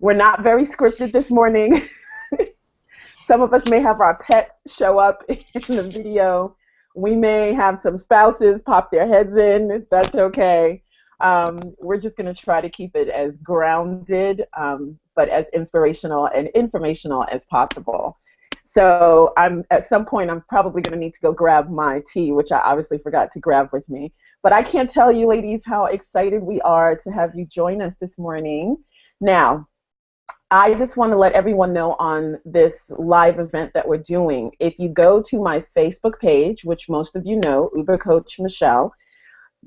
We're not very scripted this morning. Some of us may have our pets show up in the video. We may have some spouses pop their heads in. That's okay. We're just going to try to keep it as grounded, but as inspirational and informational as possible. So at some point, I'm probably going to need to go grab my tea, which I obviously forgot to grab with me. But I can't tell you, ladies, how excited we are to have you join us this morning. Now, I just want to let everyone know on this live event that we're doing, if you go to my Facebook page, which most of you know, Uber Coach Michelle,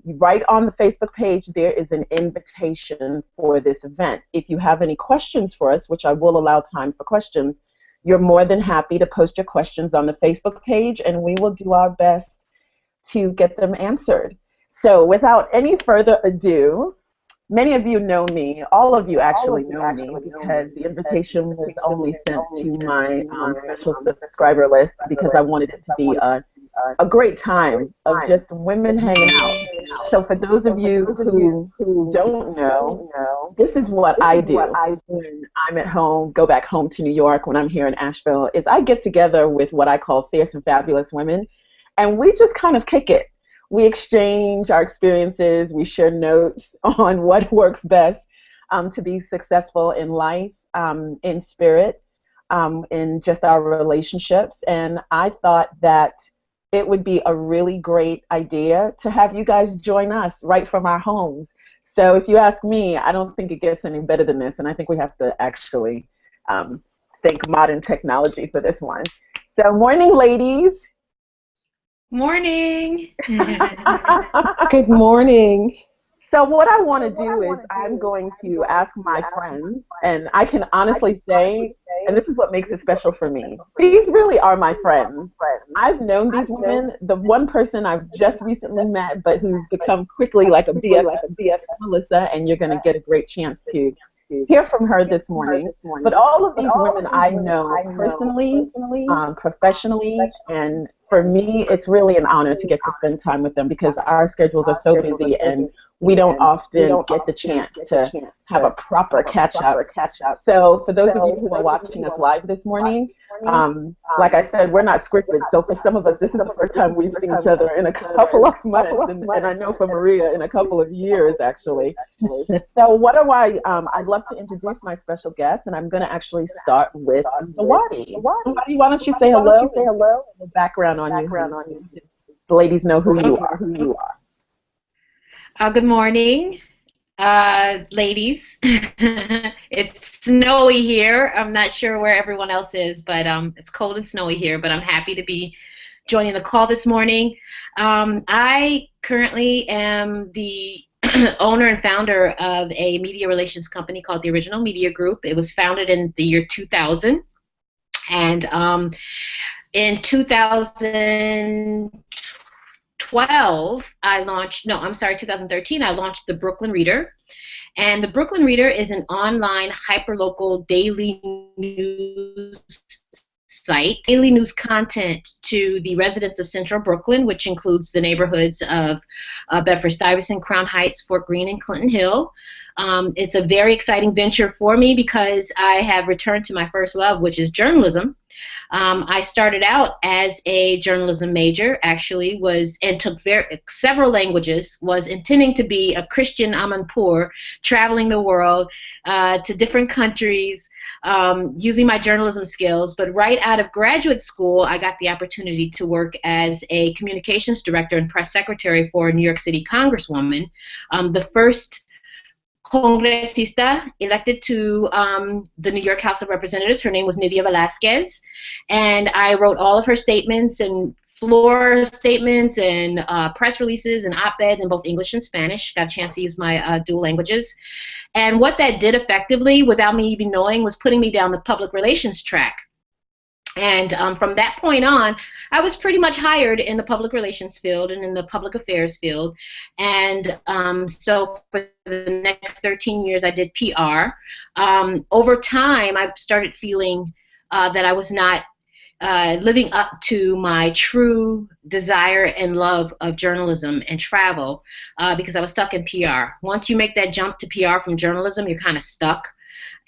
right on the Facebook page there is an invitation for this event. If you have any questions for us, which I will allow time for questions, you're more than happy to post your questions on the Facebook page, and we will do our best to get them answered. So without any further ado, many of you know me, all of you actually know me, because the invitation was only sent to my special subscriber list because I wanted it to be a great time of just women hanging out. So for those of you who don't know, this is what I do when I'm at home, go back home to New York, when I'm here in Asheville, is I get together with what I call fierce and fabulous women, and we just kind of kick it. We exchange our experiences, we share notes on what works best to be successful in life, in spirit, in just our relationships. And I thought that it would be a really great idea to have you guys join us right from our homes. So if you ask me, I don't think it gets any better than this, and I think we have to actually thank modern technology for this one. So morning, ladies. Morning. Good morning. So what I want to do is I'm going to ask my friends, and I can honestly say, and this is what makes it special for me, these really are my friends. I've known these women. The one person I've just recently met, but who's become quickly like a BF, Melissa, and you're going to get a great chance to hear from her this morning. But all of these women I know personally, professionally, and for me, it's really an honor to get to spend time with them because our schedules are so busy and we don't often get the chance to have a proper catch-up. So for those of you who are watching us live this morning, like I said, we're not scripted. So for some of us, this is the first time we've seen each other in a couple of months, and I know for Maria in a couple of years, actually. So what do I'd love to introduce my special guest, and I'm going to actually start with Zawadi. Zawadi, why don't you say hello? The background on you. The ladies know who you are. Good morning, ladies. It's snowy here. I'm not sure where everyone else is, but it's cold and snowy here, but I'm happy to be joining the call this morning. I currently am the owner and founder of a media relations company called the Original Media Group. It was founded in the year 2000, and in 2013, I launched the Brooklyn Reader. And the Brooklyn Reader is an online, hyperlocal daily news site, daily news content to the residents of Central Brooklyn, which includes the neighborhoods of Bedford-Stuyvesant, Crown Heights, Fort Greene, and Clinton Hill. It's a very exciting venture for me because I have returned to my first love, which is journalism. I started out as a journalism major, actually, and took several languages, was intending to be a Christian Amanpour, traveling the world to different countries, using my journalism skills. But right out of graduate school, I got the opportunity to work as a communications director and press secretary for a New York City congresswoman, the first congresista elected to the New York House of Representatives. Her name was Nydia Velázquez, and I wrote all of her statements and floor statements and press releases and op-eds in both English and Spanish. Got a chance to use my dual languages. And what that did effectively, without me even knowing, was putting me down the public relations track. And from that point on, I was pretty much hired in the public relations field and in the public affairs field. And so for the next 13 years, I did PR. Over time, I started feeling that I was not living up to my true desire and love of journalism and travel because I was stuck in PR. Once you make that jump to PR from journalism, you're kind of stuck.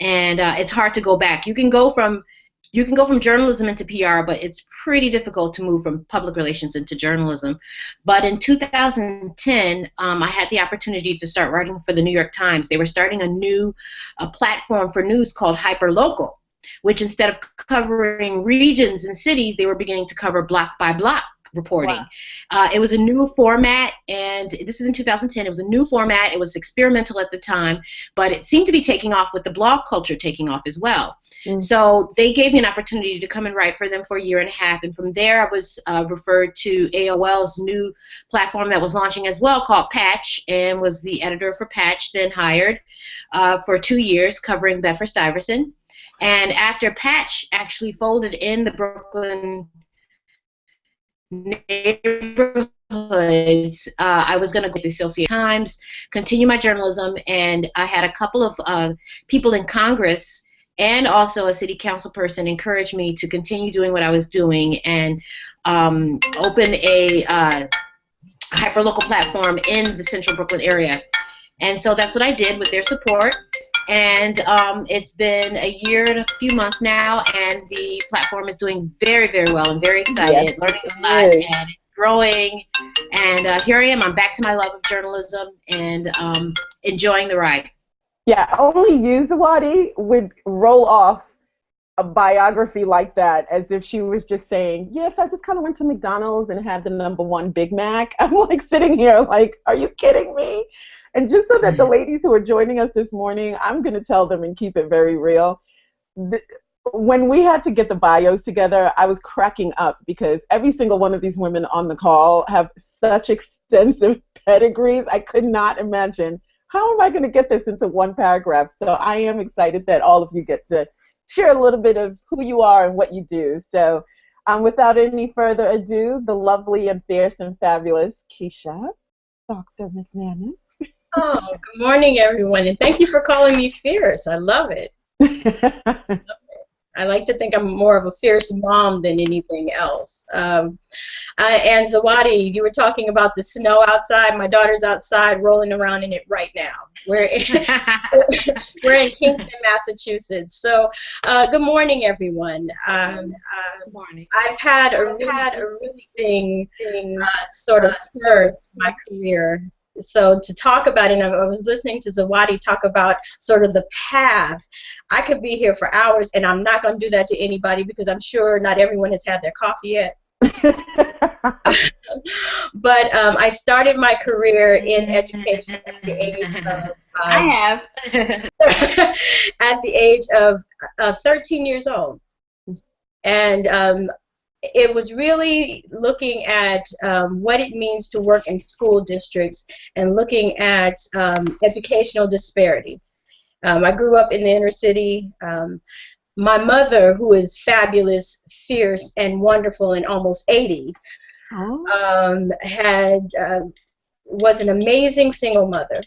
and it's hard to go back. You can go from journalism into PR, but it's pretty difficult to move from public relations into journalism. But in 2010, I had the opportunity to start writing for the New York Times. They were starting a new platform for news called Hyperlocal, which instead of covering regions and cities, they were beginning to cover block by block reporting. Wow. It was a new format, and this is in 2010. It was a new format. It was experimental at the time, but it seemed to be taking off with the blog culture taking off as well. So they gave me an opportunity to come and write for them for a year and a half, and from there I was referred to AOL's new platform that was launching as well called Patch, and was the editor for Patch, then hired for 2 years covering Bedford-Stuyvesant. And after Patch actually folded in the Brooklyn neighborhoods, I was going to go to the Associated Times, continue my journalism, and I had a couple of people in Congress and also a city council person encourage me to continue doing what I was doing and open a hyperlocal platform in the central Brooklyn area. And so that's what I did with their support. And it's been a year and a few months now, and the platform is doing very, very well. I'm very excited, learning a lot, and it's growing. And here I am. I'm back to my love of journalism and enjoying the ride. Yeah, only you, Zawadi, would roll off a biography like that as if she was just saying, yes, I just kind of went to McDonald's and had the #1 Big Mac. I'm like sitting here like, are you kidding me? And just so that the ladies who are joining us this morning, I'm going to tell them and keep it very real. When we had to get the bios together, I was cracking up because every single one of these women on the call have such extensive pedigrees. I could not imagine, how am I going to get this into one paragraph? So I am excited that all of you get to share a little bit of who you are and what you do. So without any further ado, the lovely and fierce and fabulous Keisha, Dr. McManus. Oh, good morning, everyone, and thank you for calling me fierce. I love it. I like to think I'm more of a fierce mom than anything else. And Zawadi, you were talking about the snow outside. My daughter's outside rolling around in it right now. We're in Kingston, Massachusetts. So good morning, everyone. Good morning. I've had a really thing sort of turn to my career. So to talk about it, and I was listening to Zawadi talk about sort of the path. I could be here for hours, and I'm not going to do that to anybody because I'm sure not everyone has had their coffee yet. But I started my career in education at the age of I have at the age of 13 years old, and it was really looking at what it means to work in school districts and looking at educational disparity. I grew up in the inner city. My mother, who is fabulous, fierce, and wonderful, and almost 80, was an amazing single mother.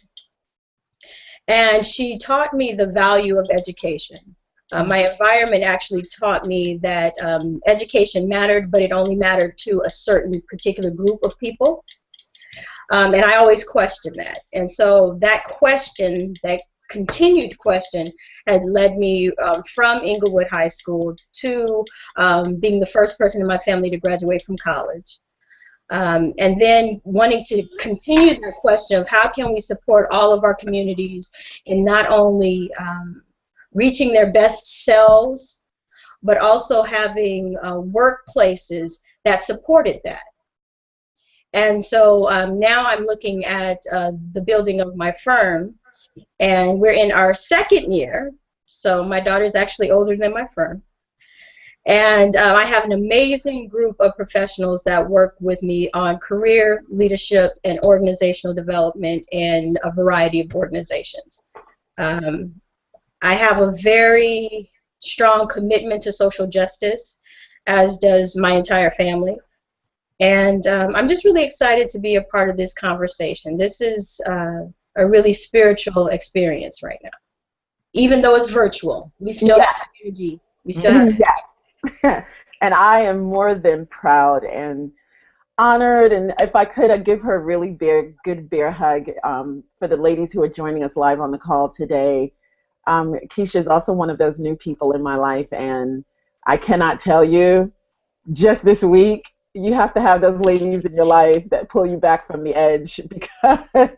And she taught me the value of education. My environment actually taught me that education mattered, but it only mattered to a certain particular group of people. And I always questioned that. And so that question, that continued question, had led me from Inglewood High School to being the first person in my family to graduate from college. And then wanting to continue that question of how can we support all of our communities in not only reaching their best selves, but also having workplaces that supported that. And so now I'm looking at the building of my firm, and we're in our 2nd year, so my daughter's actually older than my firm. And I have an amazing group of professionals that work with me on career, leadership, and organizational development in a variety of organizations. I have a very strong commitment to social justice, as does my entire family. And I'm just really excited to be a part of this conversation. This is a really spiritual experience right now. Even though it's virtual, we still have energy. We still have And I am more than proud and honored, and if I could, I'd give her a really good bear hug for the ladies who are joining us live on the call today. Keisha is also one of those new people in my life, and I cannot tell you, just this week, you have to have those ladies in your life that pull you back from the edge, because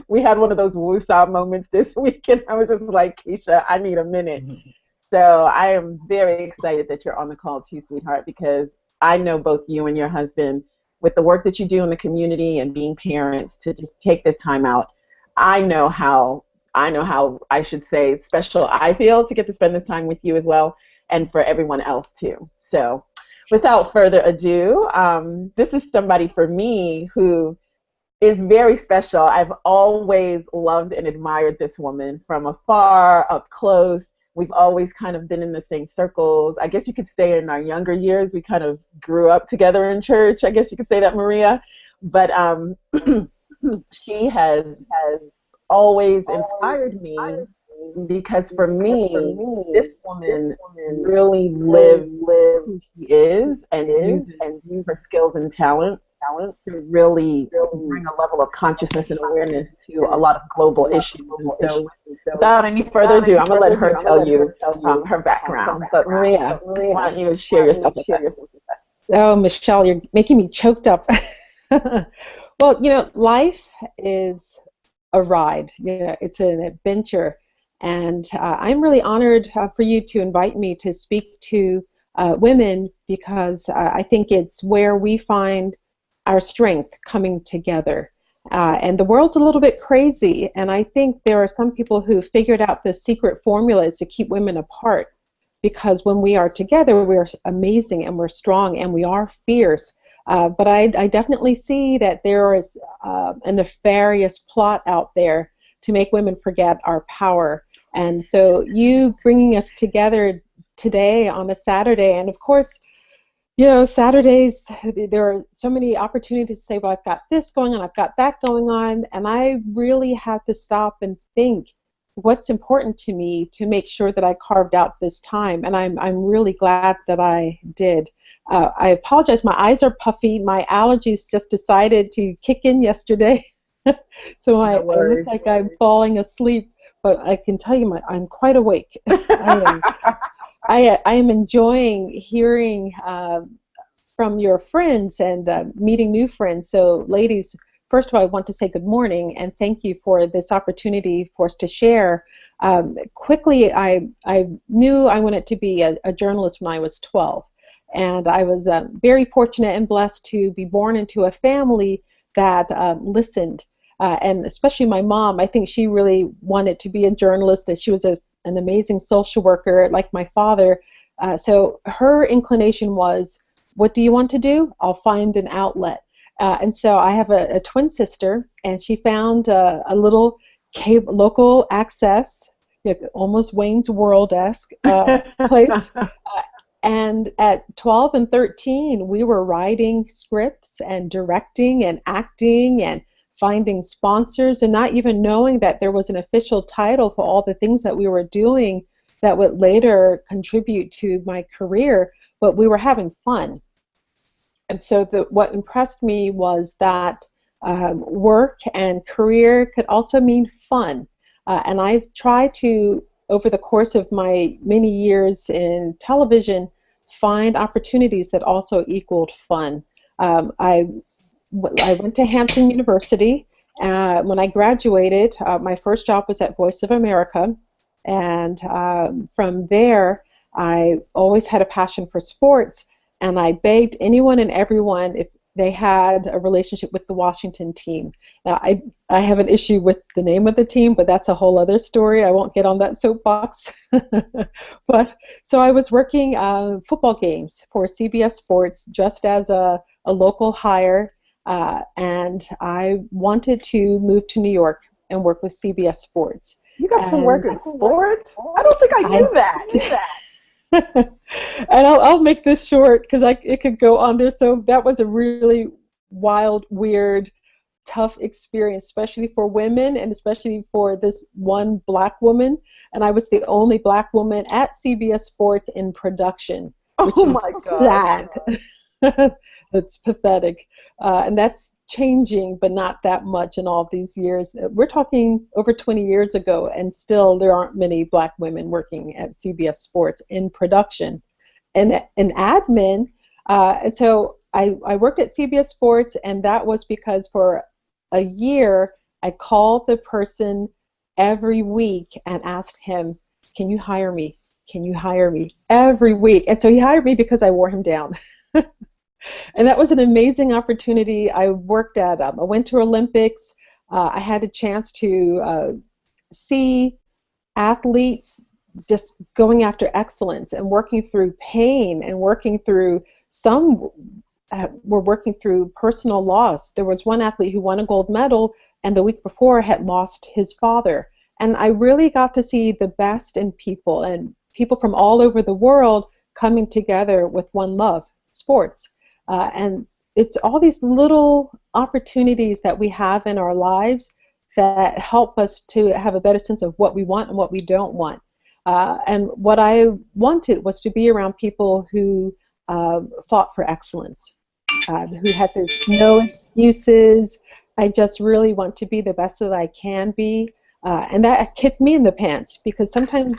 we had one of those woosah moments this week, and I was just like, Keisha, I need a minute. So I am very excited that you're on the call too, sweetheart, because I know both you and your husband, with the work that you do in the community and being parents, to just take this time out. I know how I should say special I feel to get to spend this time with you as well, and for everyone else too. So without further ado, this is somebody for me who is very special. I've always loved and admired this woman from afar, up close. We've always kind of been in the same circles. I guess you could say in our younger years, we kind of grew up together in church. I guess you could say that, Maria. But she has always inspired me, because for me, this woman really lived who she is and used her skills and talent to really bring a level of consciousness and awareness to a lot of global issues. And so without any further ado, I'm going to let her tell you her background. But Maria, why don't you share yourself with us? Oh, Michelle, you're making me choked up. Well, life is a ride. It's an adventure. And I'm really honored for you to invite me to speak to women, because I think it's where we find our strength coming together. And the world's a little bit crazy, and I think there are some people who figured out the secret formula is to keep women apart, because when we are together, we're amazing and we're strong and we are fierce. But I definitely see that there is a nefarious plot out there to make women forget our power. And so you bringing us together today on a Saturday, and of course, Saturdays, there are so many opportunities to say, well, I've got this going on, I've got that going on, and I really had to stop and think what's important to me to make sure that I carved out this time, and I'm really glad that I did. I apologize, my eyes are puffy, my allergies just decided to kick in yesterday, so I look like I'm falling asleep. But I can tell you, I'm quite awake. I am enjoying hearing from your friends and meeting new friends. So, ladies, first of all, I want to say good morning and thank you for this opportunity for us to share. Quickly, I knew I wanted to be a journalist when I was 12, and I was very fortunate and blessed to be born into a family that listened. And especially my mom, I think she really wanted to be a journalist, and she was an amazing social worker like my father. So her inclination was, what do you want to do? I'll find an outlet. And so I have a twin sister, and she found a little local access, almost Wayne's World-esque place. And at 12 and 13, we were writing scripts and directing and acting and finding sponsors, and not even knowing that there was an official title for all the things that we were doing that would later contribute to my career, but we were having fun. And so what impressed me was that work and career could also mean fun. And I've tried to, over the course of my many years in television, find opportunities that also equaled fun. I went to Hampton University. When I graduated, my first job was at Voice of America, and from there, I always had a passion for sports, and I begged anyone and everyone if they had a relationship with the Washington team. Now, I have an issue with the name of the team, but that's a whole other story. I won't get on that soapbox. But so I was working football games for CBS Sports just as a local hire. And I wanted to move to New York and work with CBS Sports. You got to work in sports? I don't think I knew that. And I'll make this short because it could go on there. So that was a really wild, weird, tough experience, especially for women and especially for this one black woman. And I was the only black woman at CBS Sports in production, which is sad. It's pathetic. And that's changing, but not that much in all these years. We're talking over 20 years ago, and still there aren't many Black women working at CBS Sports in production and in admin. And so I worked at CBS Sports, and that was because for a year I called the person every week and asked him, can you hire me? Can you hire me? Every week. And so he hired me because I wore him down. And that was an amazing opportunity. I worked at a Winter Olympics. I had a chance to see athletes just going after excellence and working through pain and working through some were working through personal loss. There was one athlete who won a gold medal and the week before had lost his father. And I really got to see the best in people and people from all over the world coming together with one love, sports. And it's all these little opportunities that we have in our lives that help us to have a better sense of what we want and what we don't want. And what I wanted was to be around people who fought for excellence, who had this no excuses. I just really want to be the best that I can be. And that kicked me in the pants because sometimes,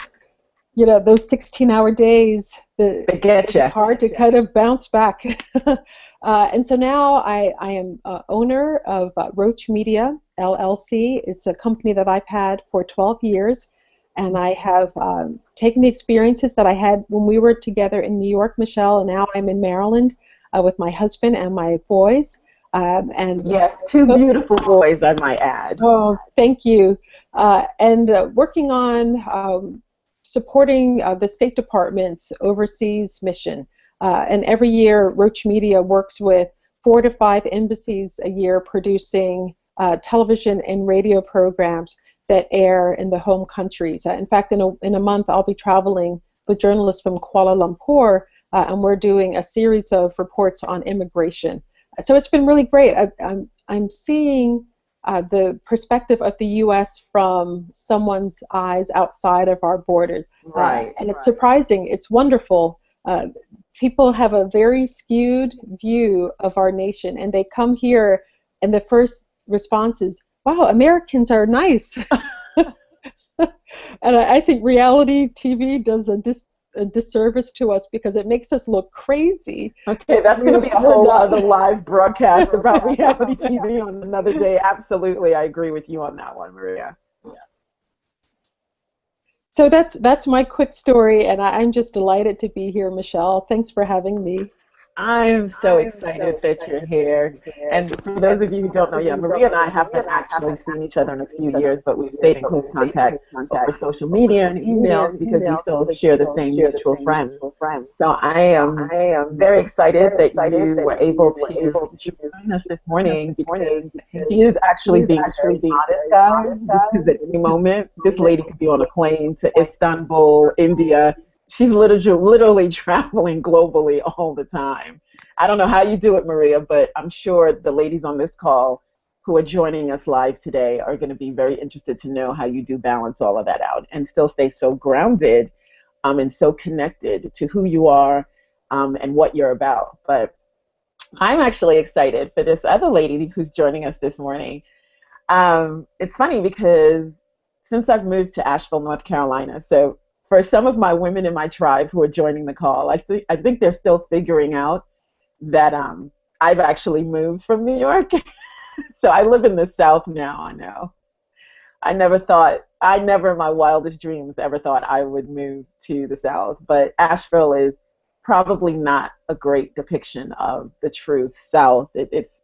you know, those 16-hour days, it's hard to kind of bounce back. And so now I am owner of Roach Media, LLC. It's a company that I've had for 12 years. And I have taken the experiences that I had when we were together in New York, Michelle, and now I'm in Maryland with my husband and my boys. And yes, two beautiful boys, I might add. Oh, thank you. And working on supporting the State Department's overseas mission. And every year, Roach Media works with 4 to 5 embassies a year producing television and radio programs that air in the home countries. In fact, in a month, I'll be traveling with journalists from Kuala Lumpur, and we're doing a series of reports on immigration. So it's been really great. I'm seeing the perspective of the U.S. from someone's eyes outside of our borders. Right. And it's surprising. It's wonderful. People have a very skewed view of our nation, and they come here, and the first response is, wow, Americans are nice. And I think reality TV does a disservice to us because it makes us look crazy. Okay, that's going to be a whole other live broadcast about reality TV on another day. Absolutely, I agree with you on that one, Maria. Yeah. So that's my quick story, and I'm just delighted to be here, Michelle. Thanks for having me. I'm so excited that you're here. And for those of you who don't know yet, Maria and I haven't actually seen each other in a few years, but we've stayed in close contact over social media and emails because we still share the same mutual friends. So I am very excited that you were able to join us this morning because he is actually being honest, guys, because at any moment, this lady could be on a plane to Istanbul, India. She's literally traveling globally all the time. I don't know how you do it, Maria, but I'm sure the ladies on this call who are joining us live today are going to be very interested to know how you do balance all of that out and still stay so grounded and so connected to who you are and what you're about. But I'm actually excited for this other lady who's joining us this morning. It's funny because since I've moved to Asheville, North Carolina, so for some of my women in my tribe who are joining the call, I think they're still figuring out that I've actually moved from New York. So I live in the South now, I know. I never in my wildest dreams ever thought I would move to the South, but Asheville is probably not a great depiction of the true South. It's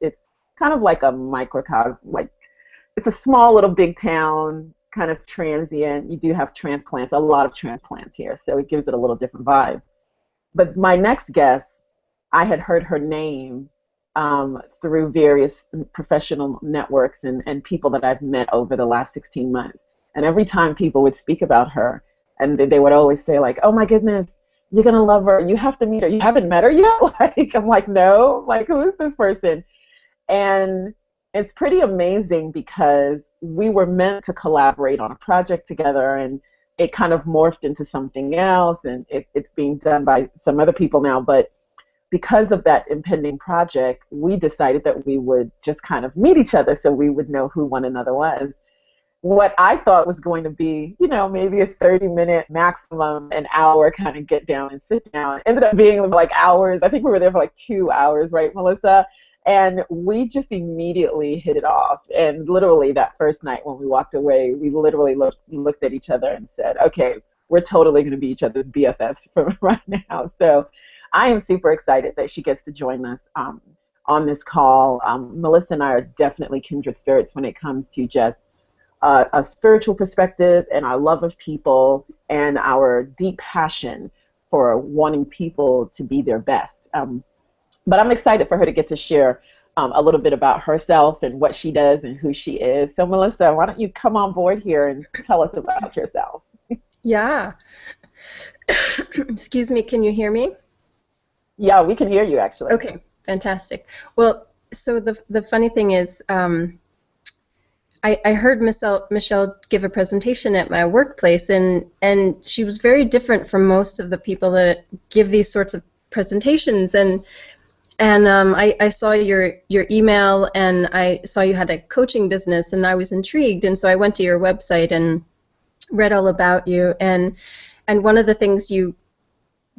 kind of like a microcosm, like it's a small little big town, kind of transient. You do have transplants, a lot of transplants here, so it gives it a little different vibe. But my next guest, I had heard her name through various professional networks and people that I've met over the last 16 months. And every time people would speak about her, and they would always say like, oh my goodness, you're going to love her. You have to meet her. You haven't met her yet? Like, I'm like, no. Like, who is this person? And it's pretty amazing because we were meant to collaborate on a project together, and it kind of morphed into something else, and it's being done by some other people now. But because of that impending project, we decided that we would just kind of meet each other so we would know who one another was. What I thought was going to be, maybe a 30-minute maximum, an hour kind of get down and sit down, ended up being like hours. I think we were there for like 2 hours, right, Melissa? And we just immediately hit it off. And literally that first night when we walked away, we literally looked at each other and said, okay, we're totally going to be each other's BFFs from right now. So I am super excited that she gets to join us on this call. Melissa and I are definitely kindred spirits when it comes to just a spiritual perspective and our love of people and our deep passion for wanting people to be their best. But I'm excited for her to get to share a little bit about herself and what she does and who she is. So Melissa, why don't you come on board here and tell us about yourself? Yeah. Excuse me, can you hear me? Yeah, we can hear you actually. Okay, fantastic. Well, so the funny thing is, I heard Michelle give a presentation at my workplace, and she was very different from most of the people that give these sorts of presentations. And I saw your email, and I saw you had a coaching business, and I was intrigued, and so I went to your website and read all about you. And one of the things you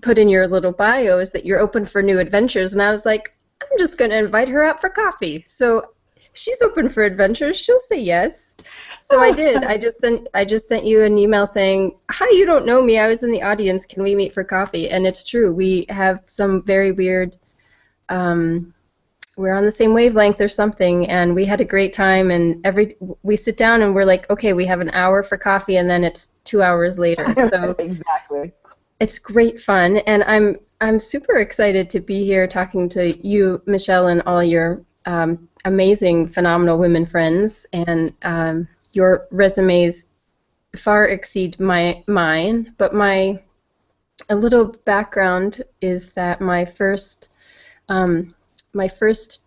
put in your little bio is that you're open for new adventures, and I was like, I'm just going to invite her out for coffee. So she's open for adventures. She'll say yes. So I did. I just sent you an email saying, hi, you don't know me. I was in the audience. Can we meet for coffee? And it's true. We have some very weird, we're on the same wavelength or something, and we had a great time. And we sit down and we're like, okay, we have an hour for coffee, and then it's 2 hours later. So exactly. It's great fun, and I'm super excited to be here talking to you, Michelle, and all your amazing, phenomenal women friends. And your resumes far exceed mine. But a little background is that my first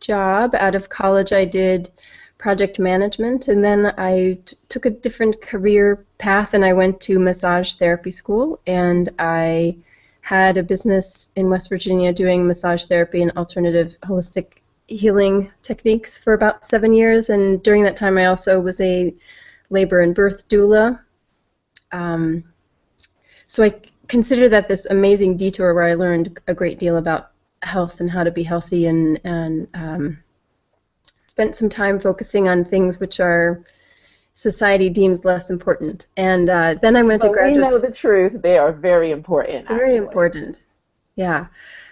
job out of college, I did project management, and then I took a different career path, and I went to massage therapy school, and I had a business in West Virginia doing massage therapy and alternative holistic healing techniques for about 7 years, and during that time I also was a labor and birth doula. So I consider that this amazing detour where I learned a great deal about health and how to be healthy, and spent some time focusing on things which our society deems less important. And then I went to graduate school. We know the truth. They are very important. Very important. Yeah.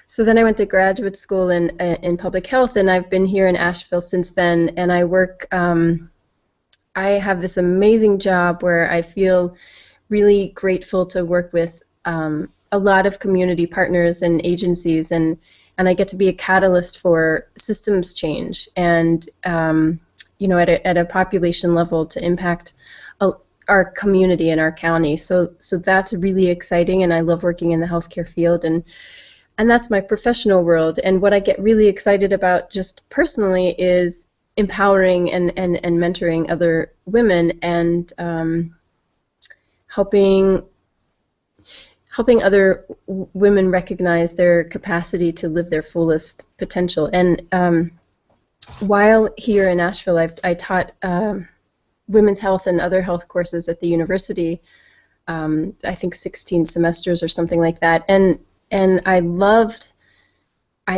So then I went to graduate school in public health, and I've been here in Asheville since then. And I work. I have this amazing job where I feel really grateful to work with a lot of community partners and agencies, and I get to be a catalyst for systems change, and at a population level to impact our community and our county. So that's really exciting, and I love working in the healthcare field, and that's my professional world. And what I get really excited about just personally is empowering and mentoring other women, and helping other women recognize their capacity to live their fullest potential. And while here in Asheville, I taught women's health and other health courses at the university, I think 16 semesters or something like that. And I loved,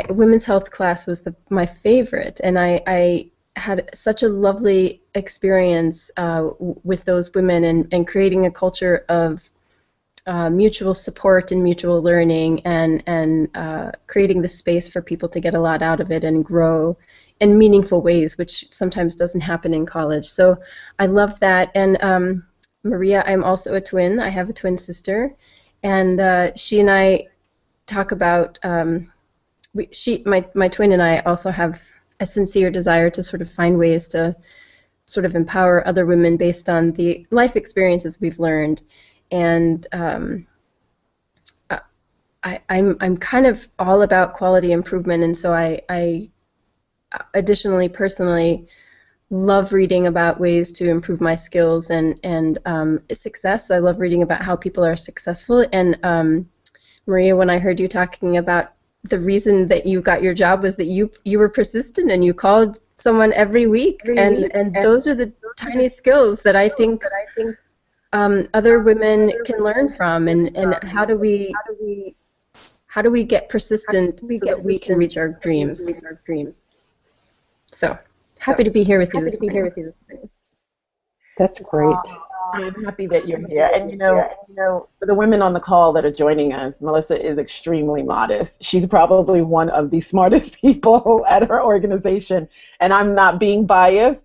women's health class was my favorite, and I had such a lovely experience with those women, and creating a culture of mutual support and mutual learning, and creating the space for people to get a lot out of it and grow in meaningful ways, which sometimes doesn't happen in college. So I love that. And Maria, I'm also a twin. I have a twin sister, and she and I talk about, my twin and I also have a sincere desire to sort of find ways to sort of empower other women based on the life experiences we've learned. And I'm kind of all about quality improvement, and so I additionally personally love reading about ways to improve my skills and success. I love reading about how people are successful. And Maria, when I heard you talking about the reason that you got your job was that you were persistent and you called someone every week, and those are the tiny skills that I think other women can learn from. And how do we get persistent so that we can reach our dreams? So happy to be here with you this morning. That's great. I'm happy that you're here. And you know, for the women on the call that are joining us, Melissa is extremely modest. She's probably one of the smartest people at her organization. And I'm not being biased.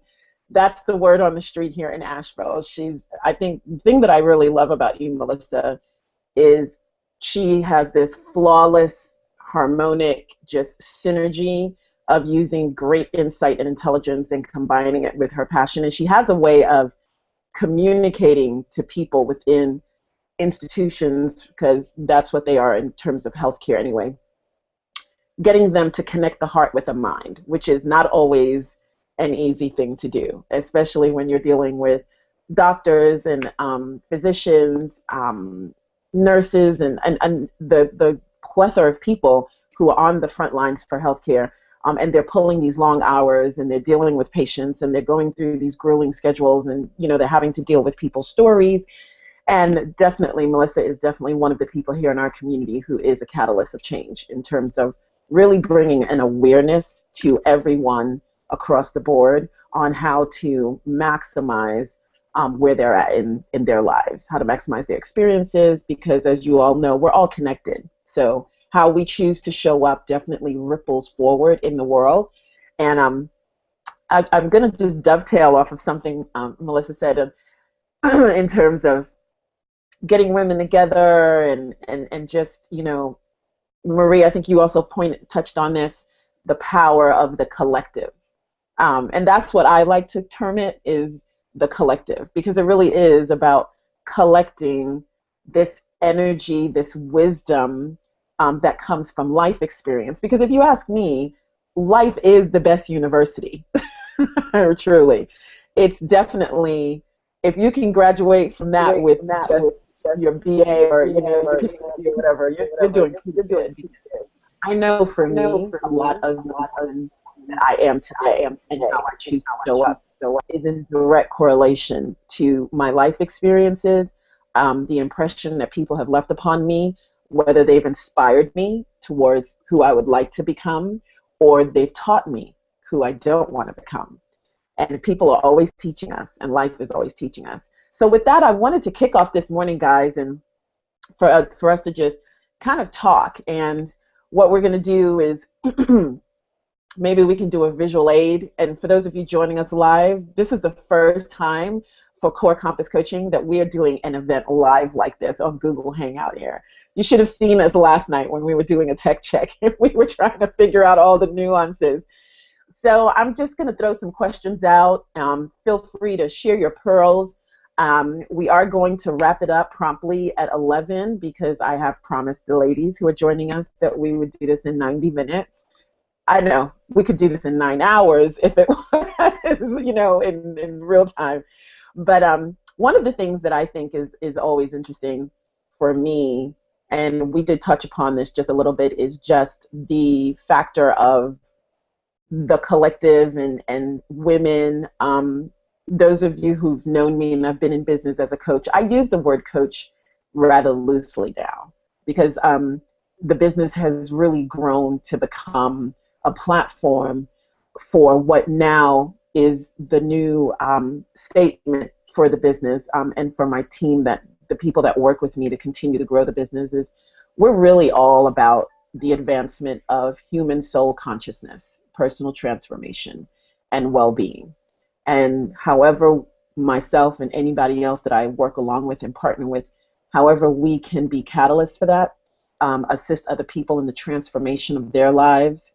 That's the word on the street here in Asheville. I think the thing that I really love about you, Melissa, is she has this flawless, harmonic, just synergy of using great insight and intelligence and combining it with her passion. And she has a way of communicating to people within institutions, because that's what they are in terms of healthcare anyway, getting them to connect the heart with the mind, which is not always an easy thing to do, especially when you're dealing with doctors and physicians, nurses, and the plethora of people who are on the front lines for healthcare. And they're pulling these long hours, and they're dealing with patients, and they're going through these grueling schedules, and they're having to deal with people's stories. And definitely, Melissa is definitely one of the people here in our community who is a catalyst of change in terms of really bringing an awareness to everyone across the board on how to maximize where they're at in their lives, how to maximize their experiences, because as you all know, we're all connected. So how we choose to show up definitely ripples forward in the world. And I'm going to just dovetail off of something Melissa said in terms of getting women together and just, Marie, I think you also touched on this, the power of the collective. And that's what I like to term it, is the collective, because it really is about collecting this energy, this wisdom that comes from life experience. Because if you ask me, life is the best university, truly. It's definitely, if you can graduate from that with just your BA or your PhD or whatever, you're doing good. I know for me, a lot of that I am today and how I choose to show up is in direct correlation to my life experiences, the impression that people have left upon me, whether they've inspired me towards who I would like to become, or they've taught me who I don't want to become. And people are always teaching us, and life is always teaching us. So with that, I wanted to kick off this morning, guys, and for us to just kind of talk. And what we're going to do is maybe we can do a visual aid. And for those of you joining us live, this is the first time for Core Compass Coaching that we are doing an event live like this on Google Hangout here. You should have seen us last night when we were doing a tech check and we were trying to figure out all the nuances. So I'm just going to throw some questions out. Feel free to share your pearls. We are going to wrap it up promptly at 11 because I have promised the ladies who are joining us that we would do this in 90 minutes. I know we could do this in 9 hours if it was, in real time. But one of the things that I think is always interesting for me, and we did touch upon this just a little bit, is just the factor of the collective and women. Those of you who've known me and I've been in business as a coach, I use the word coach rather loosely now because the business has really grown to become a platform for what now is the new statement for the business and for my team, that the people that work with me to continue to grow the business, is we're really all about the advancement of human soul consciousness, personal transformation, and well-being. And however myself and anybody else that I work along with and partner with, however we can be catalysts for that, assist other people in the transformation of their lives,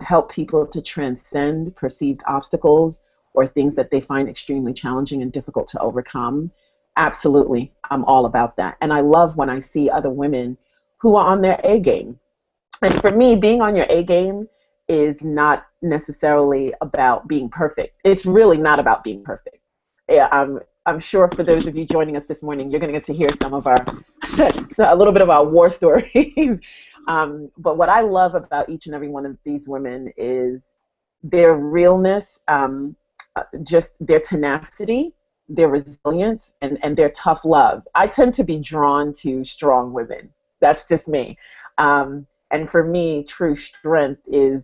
help people to transcend perceived obstacles or things that they find extremely challenging and difficult to overcome. Absolutely, I'm all about that. And I love when I see other women who are on their A game. And for me, being on your A game is not necessarily about being perfect. It's really not about being perfect. Yeah, I'm sure for those of you joining us this morning, you're going to get to hear some of our, a little bit of our war stories. But what I love about each and every one of these women is their realness, just their tenacity, their resilience, and their tough love. I tend to be drawn to strong women. That's just me. And for me, true strength is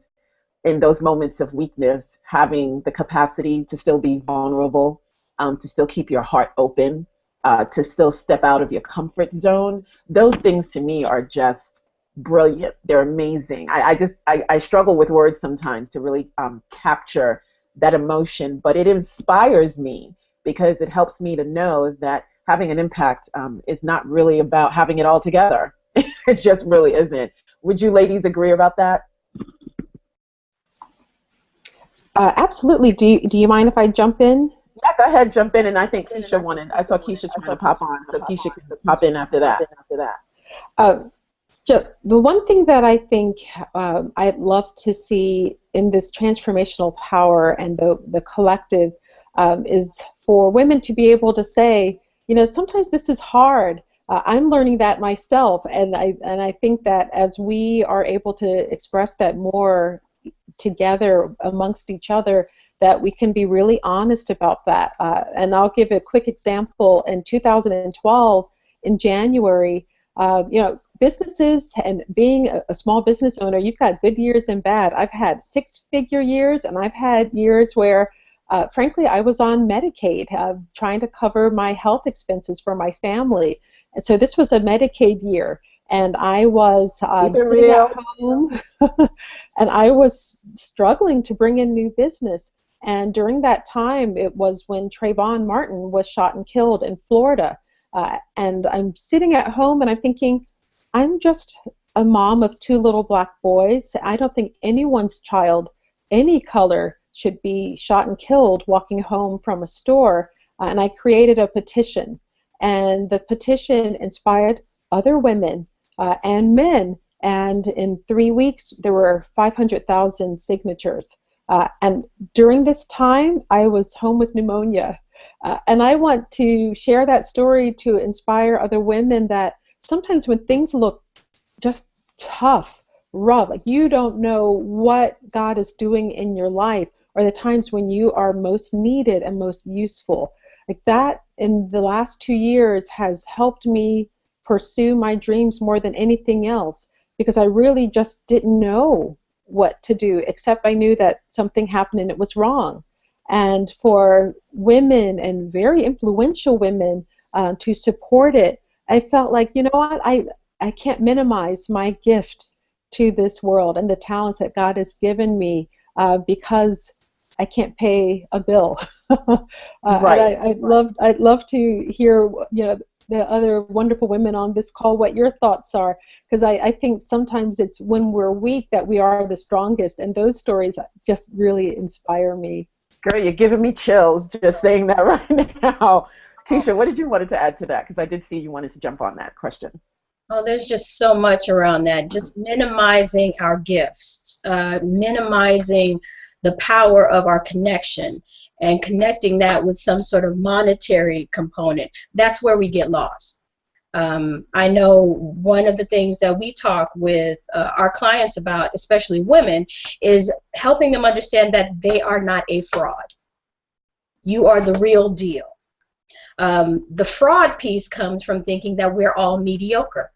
in those moments of weakness, having the capacity to still be vulnerable, to still keep your heart open, to still step out of your comfort zone. Those things to me are just brilliant. They're amazing. I struggle with words sometimes to really capture that emotion, but it inspires me because it helps me to know that having an impact is not really about having it all together. It just really isn't. Would you ladies agree about that? Absolutely. Do you mind if I jump in? Yeah, go ahead, jump in. And I think Keisha wanted, I saw Keisha trying to pop on, so Keisha can pop in after that. Uh, so the one thing that I think I'd love to see in this transformational power and the collective is for women to be able to say, you know, sometimes this is hard. I'm learning that myself, and I think that as we are able to express that more together amongst each other, that we can be really honest about that. And I'll give a quick example. In 2012, in January, you know, businesses and being a small business owner, you've got good years and bad. I've had six-figure years, and I've had years where, frankly, I was on Medicaid, trying to cover my health expenses for my family. And so this was a Medicaid year, and I was sitting at home, and I was struggling to bring in new business. And during that time, it was when Trayvon Martin was shot and killed in Florida. And I'm sitting at home, and I'm thinking, I'm just a mom of two little black boys. I don't think anyone's child, any color, should be shot and killed walking home from a store. And I created a petition. And the petition inspired other women and men. And in 3 weeks, there were 500,000 signatures. And during this time, I was home with pneumonia. And I want to share that story to inspire other women that sometimes when things look just tough, rough, like you don't know what God is doing in your life, or the times when you are most needed and most useful. Like that in the last 2 years has helped me pursue my dreams more than anything else, because I really just didn't know what to do, except I knew that something happened and it was wrong. And for women, and very influential women, to support it, I felt like, you know what, I can't minimize my gift to this world and the talents that God has given me, because I can't pay a bill. Right. And I'd love to hear, you know, the other wonderful women on this call, what your thoughts are, because I think sometimes it's when we're weak that we are the strongest, and those stories just really inspire me. Girl, you're giving me chills just saying that right now. Keisha, what did you want to add to that? Because I did see you wanted to jump on that question. Oh, there's just so much around that. Just minimizing our gifts, minimizing the power of our connection, and connecting that with some sort of monetary component. That's where we get lost. I know one of the things that we talk with our clients about, especially women, is helping them understand that they are not a fraud. You are the real deal. The fraud piece comes from thinking that we're all mediocre.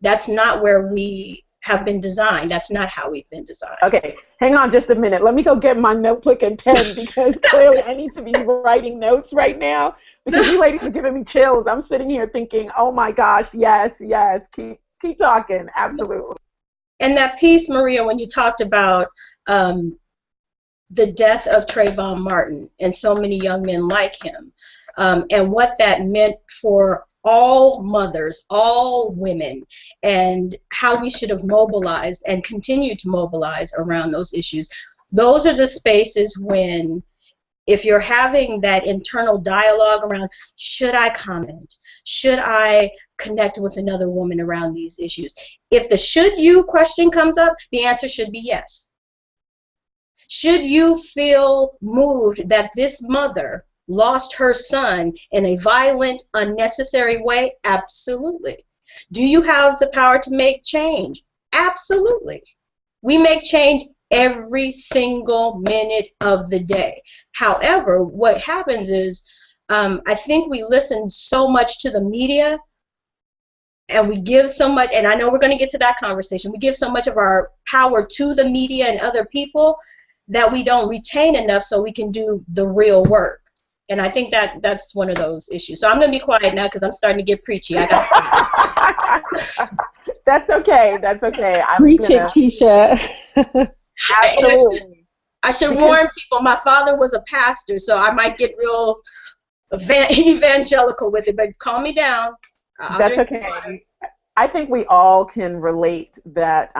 That's not where we have been designed. That's not how we've been designed. Okay, hang on just a minute. Let me go get my notebook and pen, because clearly I need to be writing notes right now, because you ladies are giving me chills. I'm sitting here thinking, oh my gosh, yes, yes, keep talking, absolutely. And that piece, Maria, when you talked about the death of Trayvon Martin and so many young men like him, and what that meant for all mothers, all women, and how we should have mobilized and continue to mobilize around those issues. Those are the spaces when, if you're having that internal dialogue around, should I comment? Should I connect with another woman around these issues? If the should you question comes up, the answer should be yes. Should you feel moved that this mother lost her son in a violent, unnecessary way? Absolutely. Do you have the power to make change? Absolutely. We make change every single minute of the day. However, what happens is I think we listen so much to the media, and we give so much, and I know we're going to get to that conversation, we give so much of our power to the media and other people that we don't retain enough so we can do the real work. And I think that that's one of those issues. So I'm going to be quiet now because I'm starting to get preachy. I got to stop. That's okay. That's okay. Preach it, Keisha. Absolutely. I should warn people, my father was a pastor, so I might get real evangelical with it, but calm me down. That's okay. I think we all can relate that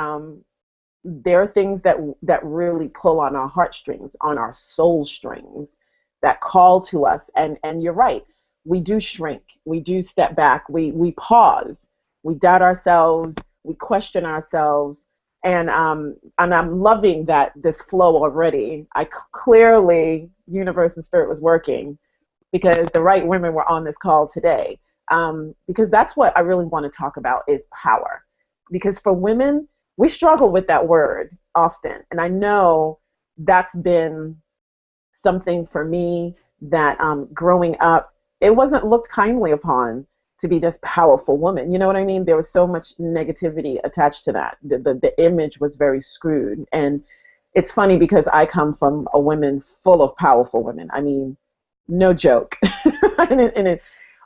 there are things that really pull on our heartstrings, on our soul strings, that call to us. And you're right. We do shrink. We do step back. We pause. We doubt ourselves. We question ourselves. And I'm loving that this flow already. Clearly, universe and spirit was working because the right women were on this call today. Because that's what I really want to talk about is power. Because for women, we struggle with that word often. And I know that's been something for me that growing up, it wasn't looked kindly upon to be this powerful woman. You know what I mean? There was so much negativity attached to that. The image was very screwed. And it's funny because I come from a woman full of powerful women. I mean, no joke.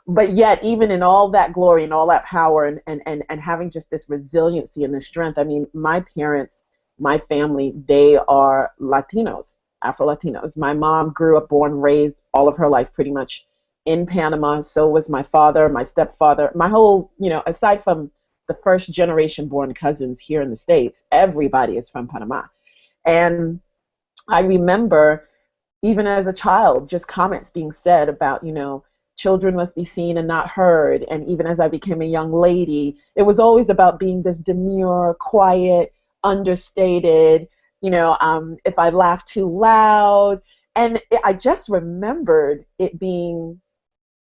But yet, even in all that glory and all that power and having just this resiliency and this strength, I mean, my parents, my family, they are Latinos, Afro-Latinos. My mom grew up, born, raised all of her life pretty much in Panama. So was my father, my stepfather, my whole, aside from the first generation born cousins here in the States, everybody is from Panama. And I remember even as a child, just comments being said about, children must be seen and not heard. And even as I became a young lady, it was always about being this demure, quiet, understated, if I laughed too loud. And I just remembered it being,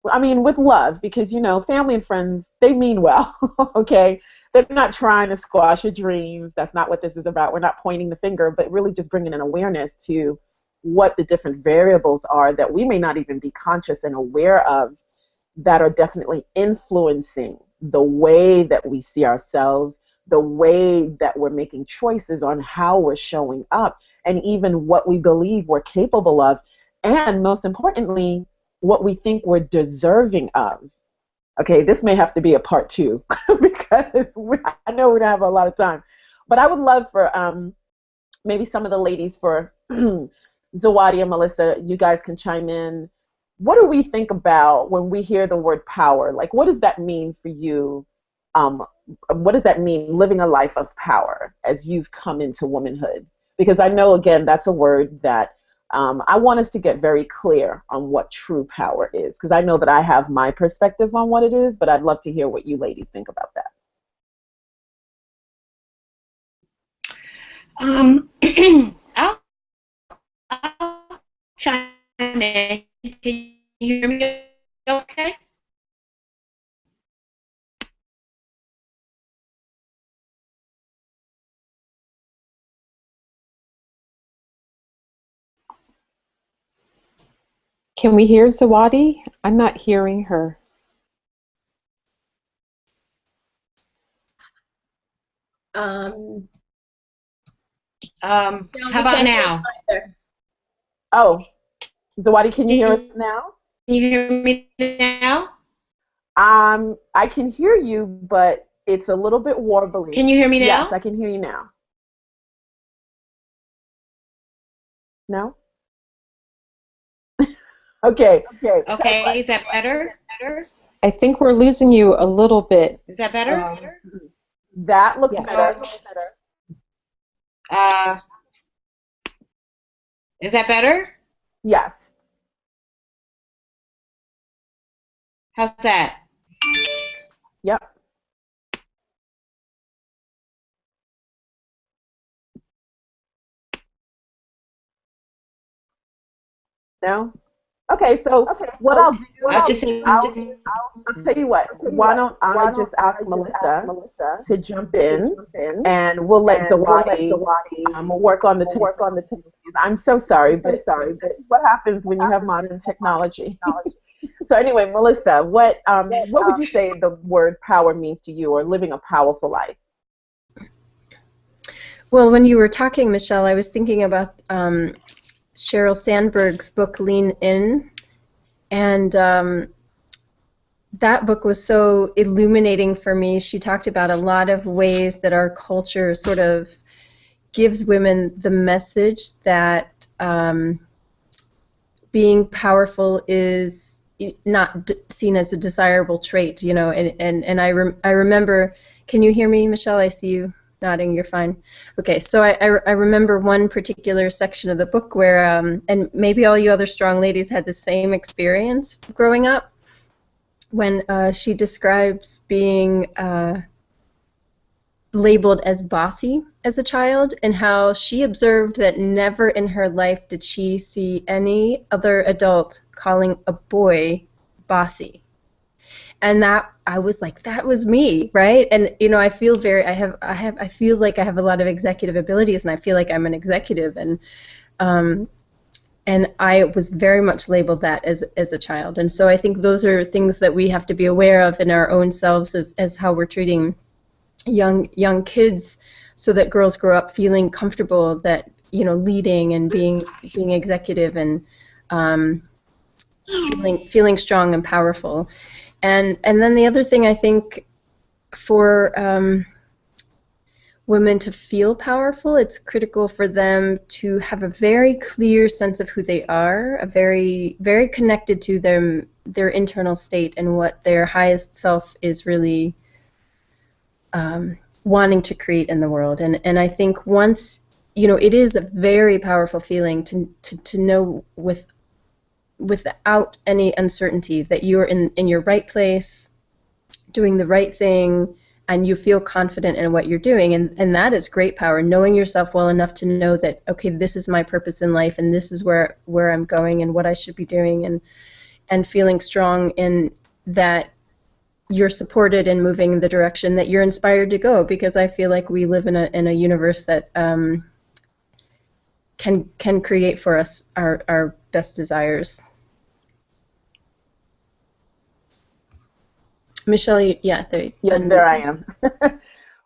I mean, with love, because, family and friends, they mean well, okay? They're not trying to squash your dreams. That's not what this is about. We're not pointing the finger, but really just bringing an awareness to what the different variables are that we may not even be conscious and aware of that are definitely influencing the way that we see ourselves, the way that we're making choices on how we're showing up, and even what we believe we're capable of, and most importantly, what we think we're deserving of. Okay, this may have to be a part two because I know we don't have a lot of time, but I would love for maybe some of the ladies, for Zawadi and Melissa, you guys can chime in. What do we think about when we hear the word power? Like, what does that mean for you? What does that mean, living a life of power as you've come into womanhood? Because I know, again, that's a word that I want us to get very clear on what true power is, because I know that I have my perspective on what it is, but I'd love to hear what you ladies think about that. I'll chime in. Can you hear me okay? Can we hear Zawadi? I'm not hearing her. How about now? Oh, Zawadi, can you hear us now? Can you hear me now? I can hear you, but it's a little bit warbly. Can you hear me now? Yes, I can hear you now. No? Okay. Okay, is that better? I think we're losing you a little bit. Is that better? That looks better. Is that better? Yes. How's that? Yep. No? Okay, so what I'll do, I'll just say, I'll tell you what. Why don't I just ask Melissa to jump in, and we'll let Zawadi work on the technical. I'm so sorry, but what happens when you have modern technology? So anyway, Melissa, what would you say the word power means to you, or living a powerful life? Well, when you were talking, Michelle, I was thinking about Sheryl Sandberg's book, Lean In, and that book was so illuminating for me. She talked about a lot of ways that our culture sort of gives women the message that being powerful is not seen as a desirable trait, you know, and I remember, can you hear me, Michelle? I see you nodding, you're fine. Okay, so I remember one particular section of the book where, and maybe all you other strong ladies had the same experience growing up, when she describes being labeled as bossy as a child, and how she observed that never in her life did she see any other adult calling a boy bossy. And that, I was like, that was me, right? And you know, I feel I feel like I have a lot of executive abilities, and I feel like I'm an executive, and I was very much labeled that as a child. And so I think those are things that we have to be aware of in our own selves, as how we're treating young kids, so that girls grow up feeling comfortable that, you know, leading and being executive, and feeling strong and powerful. And then the other thing, I think, for women to feel powerful, it's critical for them to have a very clear sense of who they are, a very, very connected to their internal state and what their highest self is really wanting to create in the world. And I think once, you know, it is a very powerful feeling to know without any uncertainty that you're in your right place, doing the right thing, and you feel confident in what you're doing. And that is great power, knowing yourself well enough to know that, okay, this is my purpose in life, and this is where I'm going and what I should be doing, and feeling strong in that you're supported and moving in the direction that you're inspired to go, because I feel like we live in a universe that can create for us our best desires. Michelle, yeah, there I am.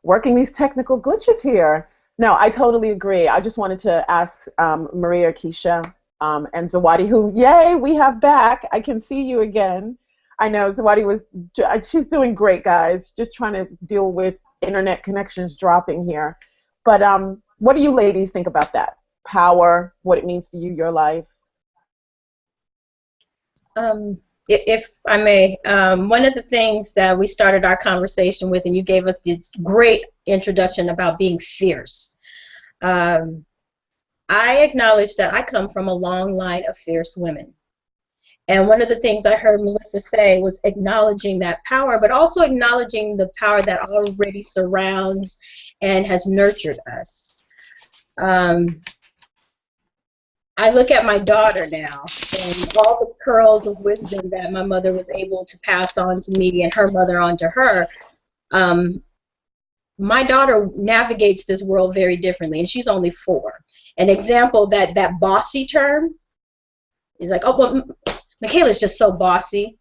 Working these technical glitches here. No, I totally agree. I just wanted to ask Maria, Keisha, and Zawadi, who, yay, we have back. I can see you again. I know Zawadi she's doing great, guys. Just trying to deal with internet connections dropping here. But what do you ladies think about that? Power, what it means for you, your life? If I may, one of the things that we started our conversation with, and you gave us this great introduction about being fierce. I acknowledge that I come from a long line of fierce women. And one of the things I heard Melissa say was acknowledging that power, but also acknowledging the power that already surrounds and has nurtured us. I look at my daughter now, and all the pearls of wisdom that my mother was able to pass on to me and her mother on to her. My daughter navigates this world very differently, and she's only 4. An example, that bossy term is like, oh, well, Michaela's just so bossy.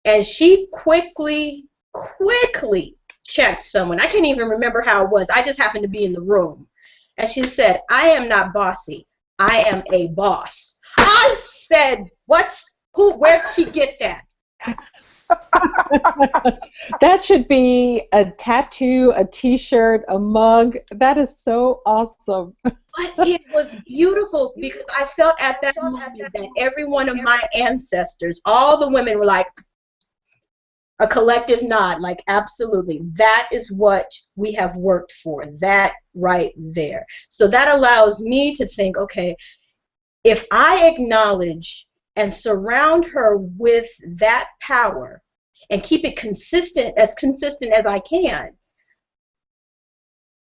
And she quickly checked someone. I can't even remember how it was. I just happened to be in the room. And she said, I am not bossy. I am a boss. I said, where'd she get that? That should be a tattoo, a t-shirt, a mug. That is so awesome. But it was beautiful, because I felt at that moment that every one of my ancestors, all the women were like, a collective nod, like, absolutely. That is what we have worked for, that right there. So that allows me to think, okay, if I acknowledge and surround her with that power and keep it consistent as I can,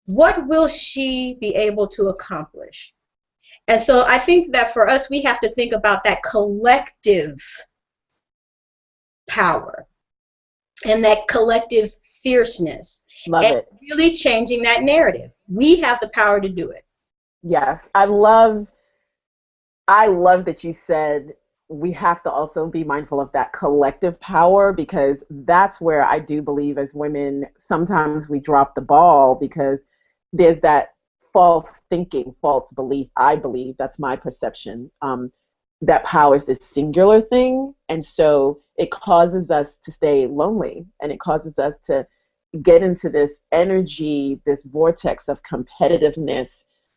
what will she be able to accomplish? And so I think that for us, we have to think about that collective power and that collective fierceness Love and it. really changing that narrative. We have the power to do it. Yes, I love that you said we have to also be mindful of that collective power, because that's where I do believe as women sometimes we drop the ball, because there's that false thinking, false belief. I believe that's my perception. That power is this singular thing, and so it causes us to stay lonely, and it causes us to get into this energy, this vortex of competitiveness,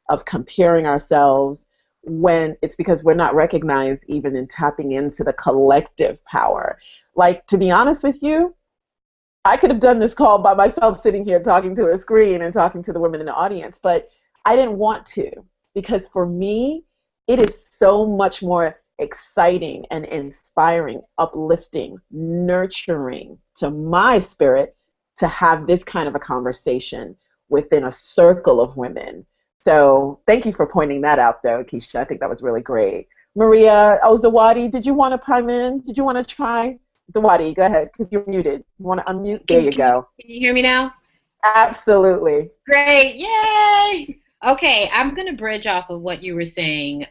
of comparing ourselves, when it's because we're not recognized even in tapping into the collective power. Like, to be honest with you, I could have done this call by myself sitting here talking to a screen and talking to the women in the audience, but I didn't want to, because for me, it is so much more exciting and inspiring, uplifting, nurturing to my spirit to have this kind of a conversation within a circle of women. So thank you for pointing that out, though, Keisha. I think that was really great. Maria Zawadi, did you want to chime in? Did you want to try? Zawadi, go ahead, because you're muted. You want to unmute? There you go. Can you hear me now? Absolutely. Great, yay! Okay, I'm going to bridge off of what you were saying,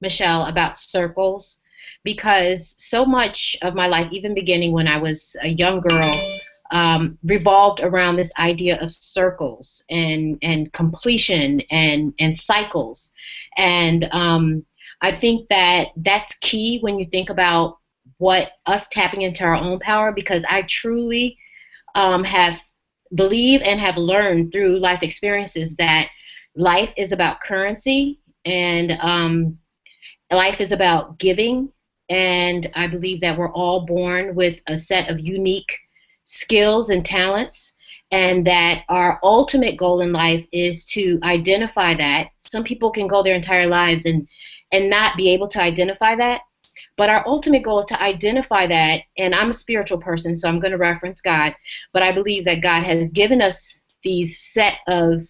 Michelle, about circles, because so much of my life, even beginning when I was a young girl, revolved around this idea of circles and completion and cycles. And I think that that's key when you think about what us tapping into our own power, because I truly have believe and have learned through life experiences that life is about currency, and life is about giving. And I believe that we're all born with a set of unique skills and talents, and that our ultimate goal in life is to identify that. Some people can go their entire lives and not be able to identify that. But our ultimate goal is to identify that, and I'm a spiritual person, so I'm going to reference God, but I believe that God has given us these set of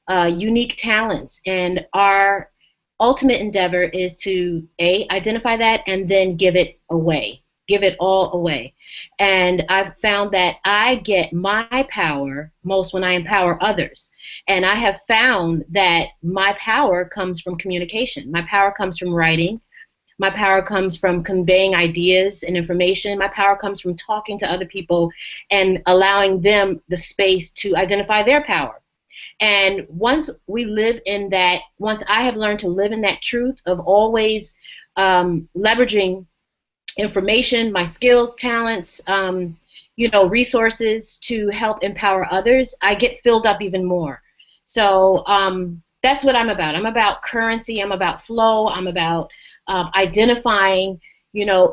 unique talents, and our ultimate endeavor is to, A, identify that, and then give it away, give it all away. And I've found that I get my power most when I empower others. And I have found that my power comes from communication. My power comes from writing. My power comes from conveying ideas and information. My power comes from talking to other people and allowing them the space to identify their power. And once we live in that, once I have learned to live in that truth of always leveraging information, my skills, talents, resources to help empower others, I get filled up even more. So that's what I'm about. I'm about currency. I'm about flow. I'm about identifying,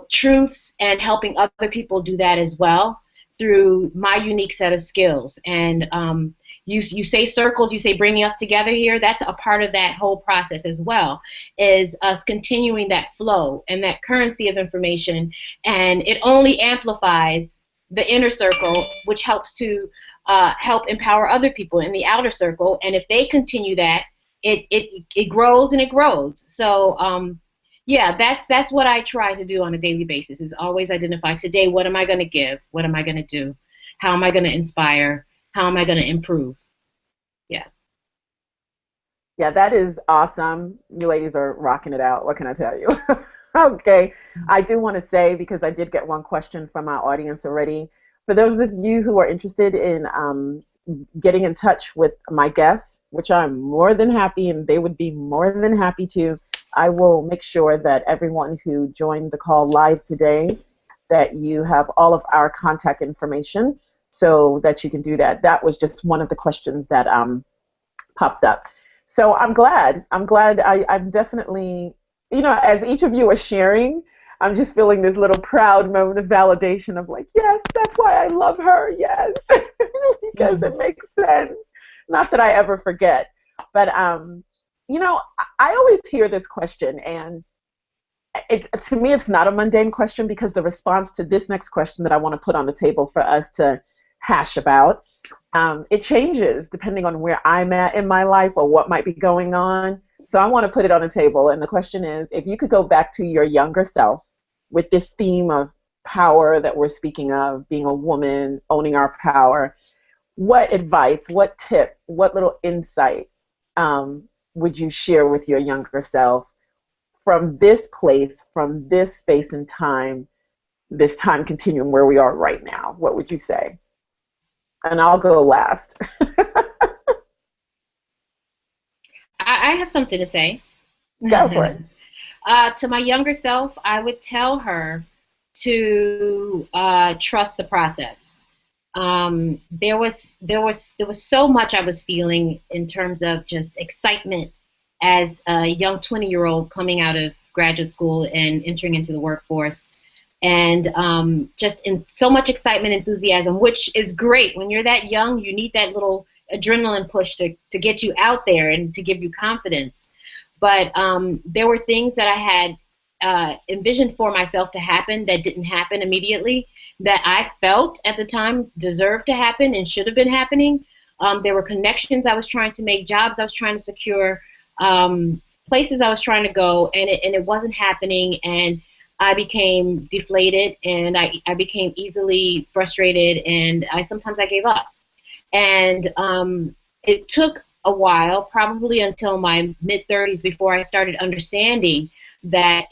truths and helping other people do that as well through my unique set of skills. And you say circles, you say bringing us together here. That's a part of that whole process as well, is us continuing that flow and that currency of information. And it only amplifies the inner circle, which helps to help empower other people in the outer circle. And if they continue that, it grows and it grows. So yeah, that's what I try to do on a daily basis, is always identify today, what am I going to give? What am I going to do? How am I going to inspire? How am I going to improve? Yeah. Yeah, that is awesome. You ladies are rocking it out. What can I tell you? Okay. I do want to say, because I did get one question from our audience already, for those of you who are interested in getting in touch with my guests, which I'm more than happy, and they would be more than happy to, I will make sure that everyone who joined the call live today, that you have all of our contact information so that you can do that. That was just one of the questions that popped up. So I'm glad. I'm definitely, as each of you are sharing, I'm just feeling this little proud moment of validation of like, yes, that's why I love her, yes, because it makes sense. Not that I ever forget, but I always hear this question, and to me it's not a mundane question, because the response to this next question that I want to put on the table for us to hash about, it changes depending on where I'm at in my life or what might be going on. So I want to put it on the table, and the question is, if you could go back to your younger self with this theme of power that we're speaking of, being a woman, owning our power, what advice, what tip, what little insight would you share with your younger self from this place, from this space and time, this time continuum where we are right now? What would you say? And I'll go last. I have something to say. Go for it. To my younger self, I would tell her to trust the process. There was so much I was feeling in terms of just excitement as a young 20-year-old coming out of graduate school and entering into the workforce, and just in so much excitement, enthusiasm, which is great. When you're that young, you need that little adrenaline push to get you out there and to give you confidence. But there were things that I had envisioned for myself to happen that didn't happen immediately, that I felt at the time deserved to happen and should have been happening. There were connections I was trying to make, jobs I was trying to secure, places I was trying to go, and it wasn't happening, and I became deflated, and I became easily frustrated, and sometimes I gave up. And it took a while, probably until my mid-30s, before I started understanding that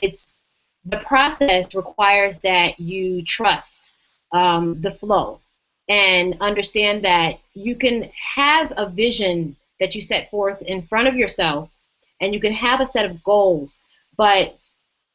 the process requires that you trust the flow and understand that you can have a vision that you set forth in front of yourself, and you can have a set of goals, but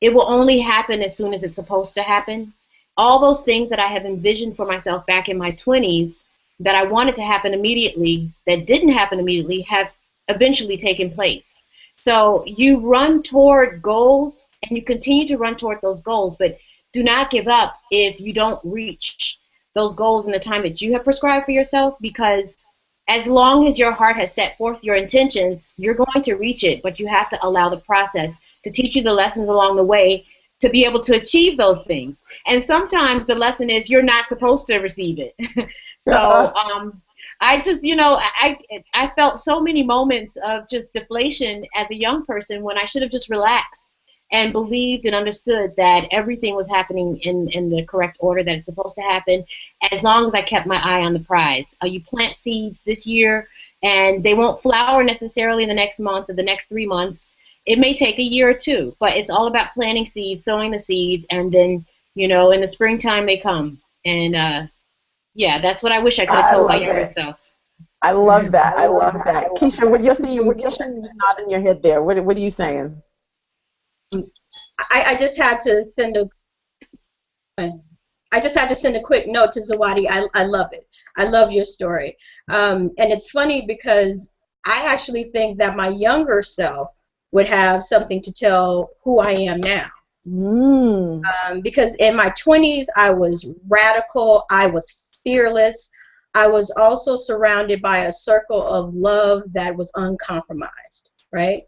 it will only happen as soon as it's supposed to happen. All those things that I have envisioned for myself back in my 20s that I wanted to happen immediately, that didn't happen immediately, have eventually taken place. So you run toward goals, and you continue to run toward those goals, but do not give up if you don't reach those goals in the time that you have prescribed for yourself, because as long as your heart has set forth your intentions, you're going to reach it, but you have to allow the process to teach you the lessons along the way to be able to achieve those things. And sometimes the lesson is you're not supposed to receive it. So I just, I felt so many moments of just deflation as a young person when I should have just relaxed and believed and understood that everything was happening in the correct order that it's supposed to happen, as long as I kept my eye on the prize. You plant seeds this year, and they won't flower necessarily in the next month or the next 3 months. It may take a year or two, but it's all about planting seeds, sowing the seeds, and then, in the springtime they come. And yeah, that's what I wish I could have told my younger self. I love that. I love that. Keisha, what you're seeing, Keisha, you're nodding your head there. What are you saying? I just had to send a quick note to Zawadi. I love it. I love your story. And it's funny because I actually think that my younger self would have something to tell who I am now. Because in my 20s, I was radical. I was fearless. I was also surrounded by a circle of love that was uncompromised, right?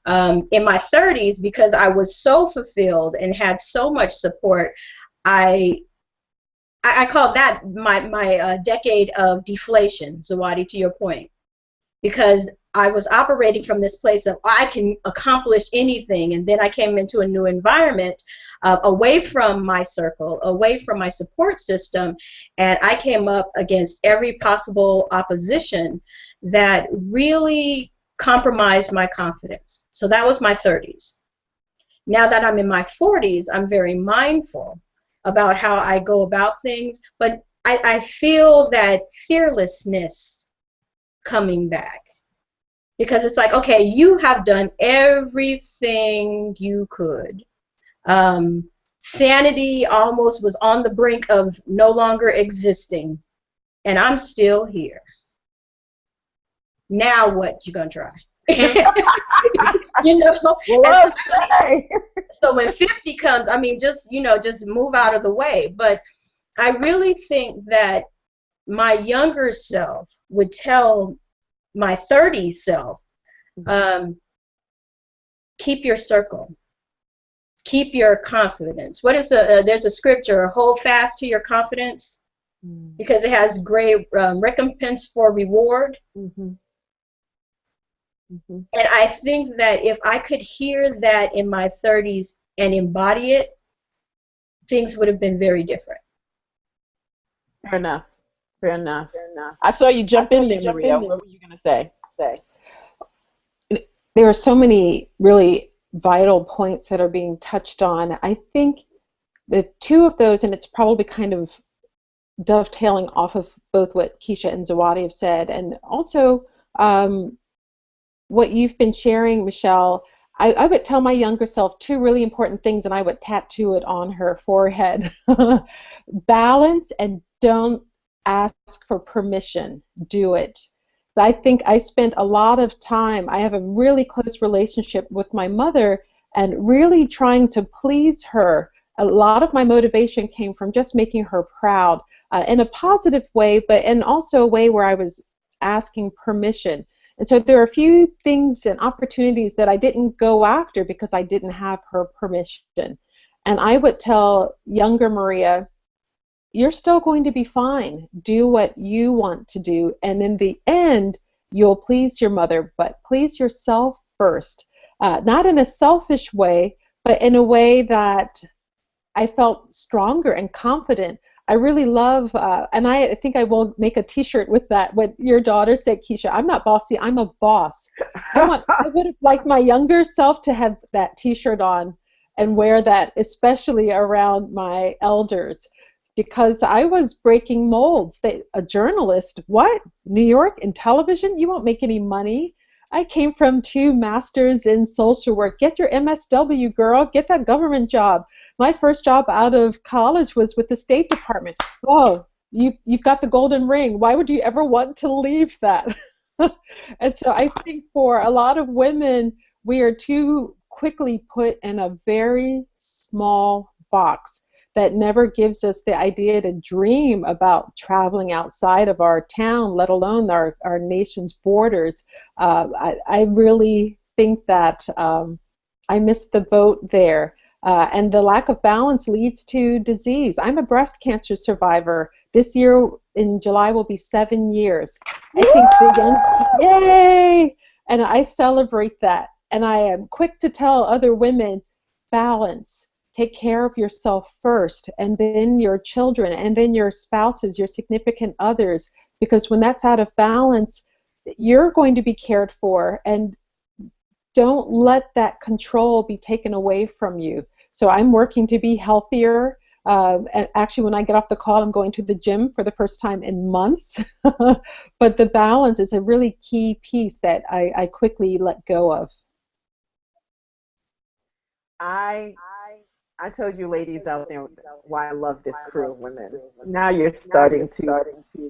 In my 30s, because I was so fulfilled and had so much support, I call that my decade of deflation, Zawadi, to your point, because I was operating from this place of I can accomplish anything, and then I came into a new environment away from my circle, away from my support system, and I came up against every possible opposition that really compromised my confidence. So that was my 30s. Now that I'm in my 40s, I'm very mindful about how I go about things, but I feel that fearlessness coming back, because it's like, okay, you have done everything you could. Sanity almost was on the brink of no longer existing, and I'm still here. Now what you gonna try? So when 50 comes, I mean, just move out of the way. But I really think that my younger self would tell my 30s self, keep your circle, keep your confidence. What is there's a scripture, hold fast to your confidence, because it has great recompense for reward. Mm-hmm. And I think that if I could hear that in my 30s and embody it, things would have been very different. Fair enough. Fair enough. I saw you jump in there, Maria. What were you going to say? There are so many really vital points that are being touched on. I think the two of those, and it's probably kind of dovetailing off of both what Keisha and Zawadi have said, and also what you've been sharing, Michelle. I would tell my younger self two really important things, and I would tattoo it on her forehead. Balance, and don't ask for permission. Do it. I think I spent a lot of time, I have a really close relationship with my mother, and really trying to please her. A lot of my motivation came from just making her proud in a positive way, but in also a way where I was asking permission. And so there are a few things and opportunities that I didn't go after because I didn't have her permission. And I would tell younger Maria, you're still going to be fine. Do what you want to do. And in the end, you'll please your mother, but please yourself first. Not in a selfish way, but in a way that I felt stronger and confident. I really love, and I think I will make a T-shirt with that, what your daughter said, Keisha. I'm not bossy, I'm a boss. I would have liked my younger self to have that T-shirt on and wear that, especially around my elders, because I was breaking molds. A journalist, what? New York in television? You won't make any money. I came from 2 masters in social work. Get your MSW, girl. Get that government job. My first job out of college was with the State Department. Oh, you've got the golden ring. Why would you ever want to leave that? And so I think for a lot of women, we are too quickly put in a very small box that never gives us the idea to dream about traveling outside of our town, let alone our nation's borders. I really think that I missed the boat there. And the lack of balance leads to disease. I'm a breast cancer survivor. This year in July will be 7 years. I think yay! And I celebrate that. And I am quick to tell other women, balance. Take care of yourself first, and then your children, and then your spouses, your significant others, because when that's out of balance, you're going to be cared for, and don't let that control be taken away from you. So I'm working to be healthier. Actually, when I get off the call, I'm going to the gym for the first time in months. But the balance is a really key piece that I quickly let go of. I told you ladies out there why I love this crew of women. Now you're starting to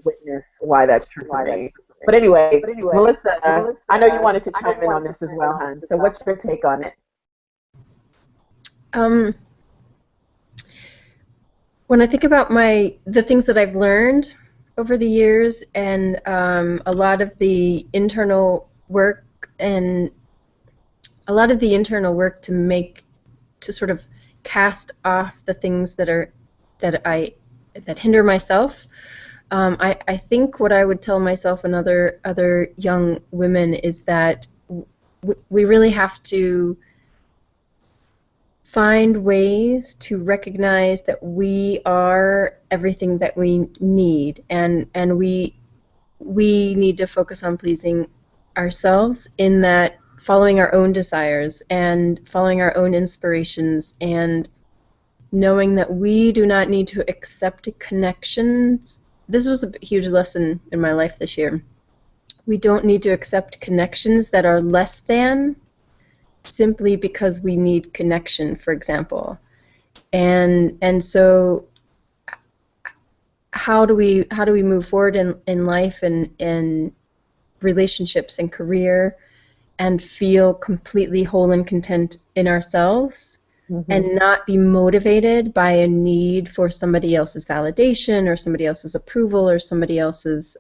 witness why that's true for me. But anyway, Melissa, I know you wanted to chime in on this as well, hon. So what's your take on it? When I think about the things that I've learned over the years, and a lot of the internal work to sort of cast off the things that hinder myself. I think what I would tell myself and other young women is that we really have to find ways to recognize that we are everything that we need, and we need to focus on pleasing ourselves, in that following our own desires and following our own inspirations, and knowing that we do not need to accept connections. This was a huge lesson in my life this year. We don't need to accept connections that are less than simply because we need connection, for example. And so how do we move forward in life and in relationships and career and feel completely whole and content in ourselves, and not be motivated by a need for somebody else's validation or somebody else's approval or somebody else's,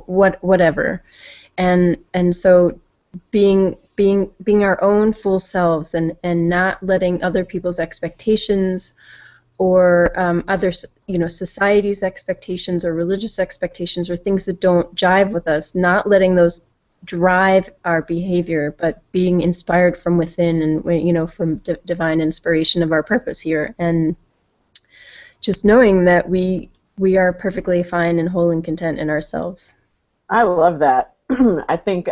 whatever. And so being our own full selves, and not letting other people's expectations or other, society's expectations or religious expectations or things that don't jive with us, not letting those drive our behavior, but being inspired from within and, you know, from divine inspiration of our purpose here, and just knowing that we are perfectly fine and whole and content in ourselves. I love that. I think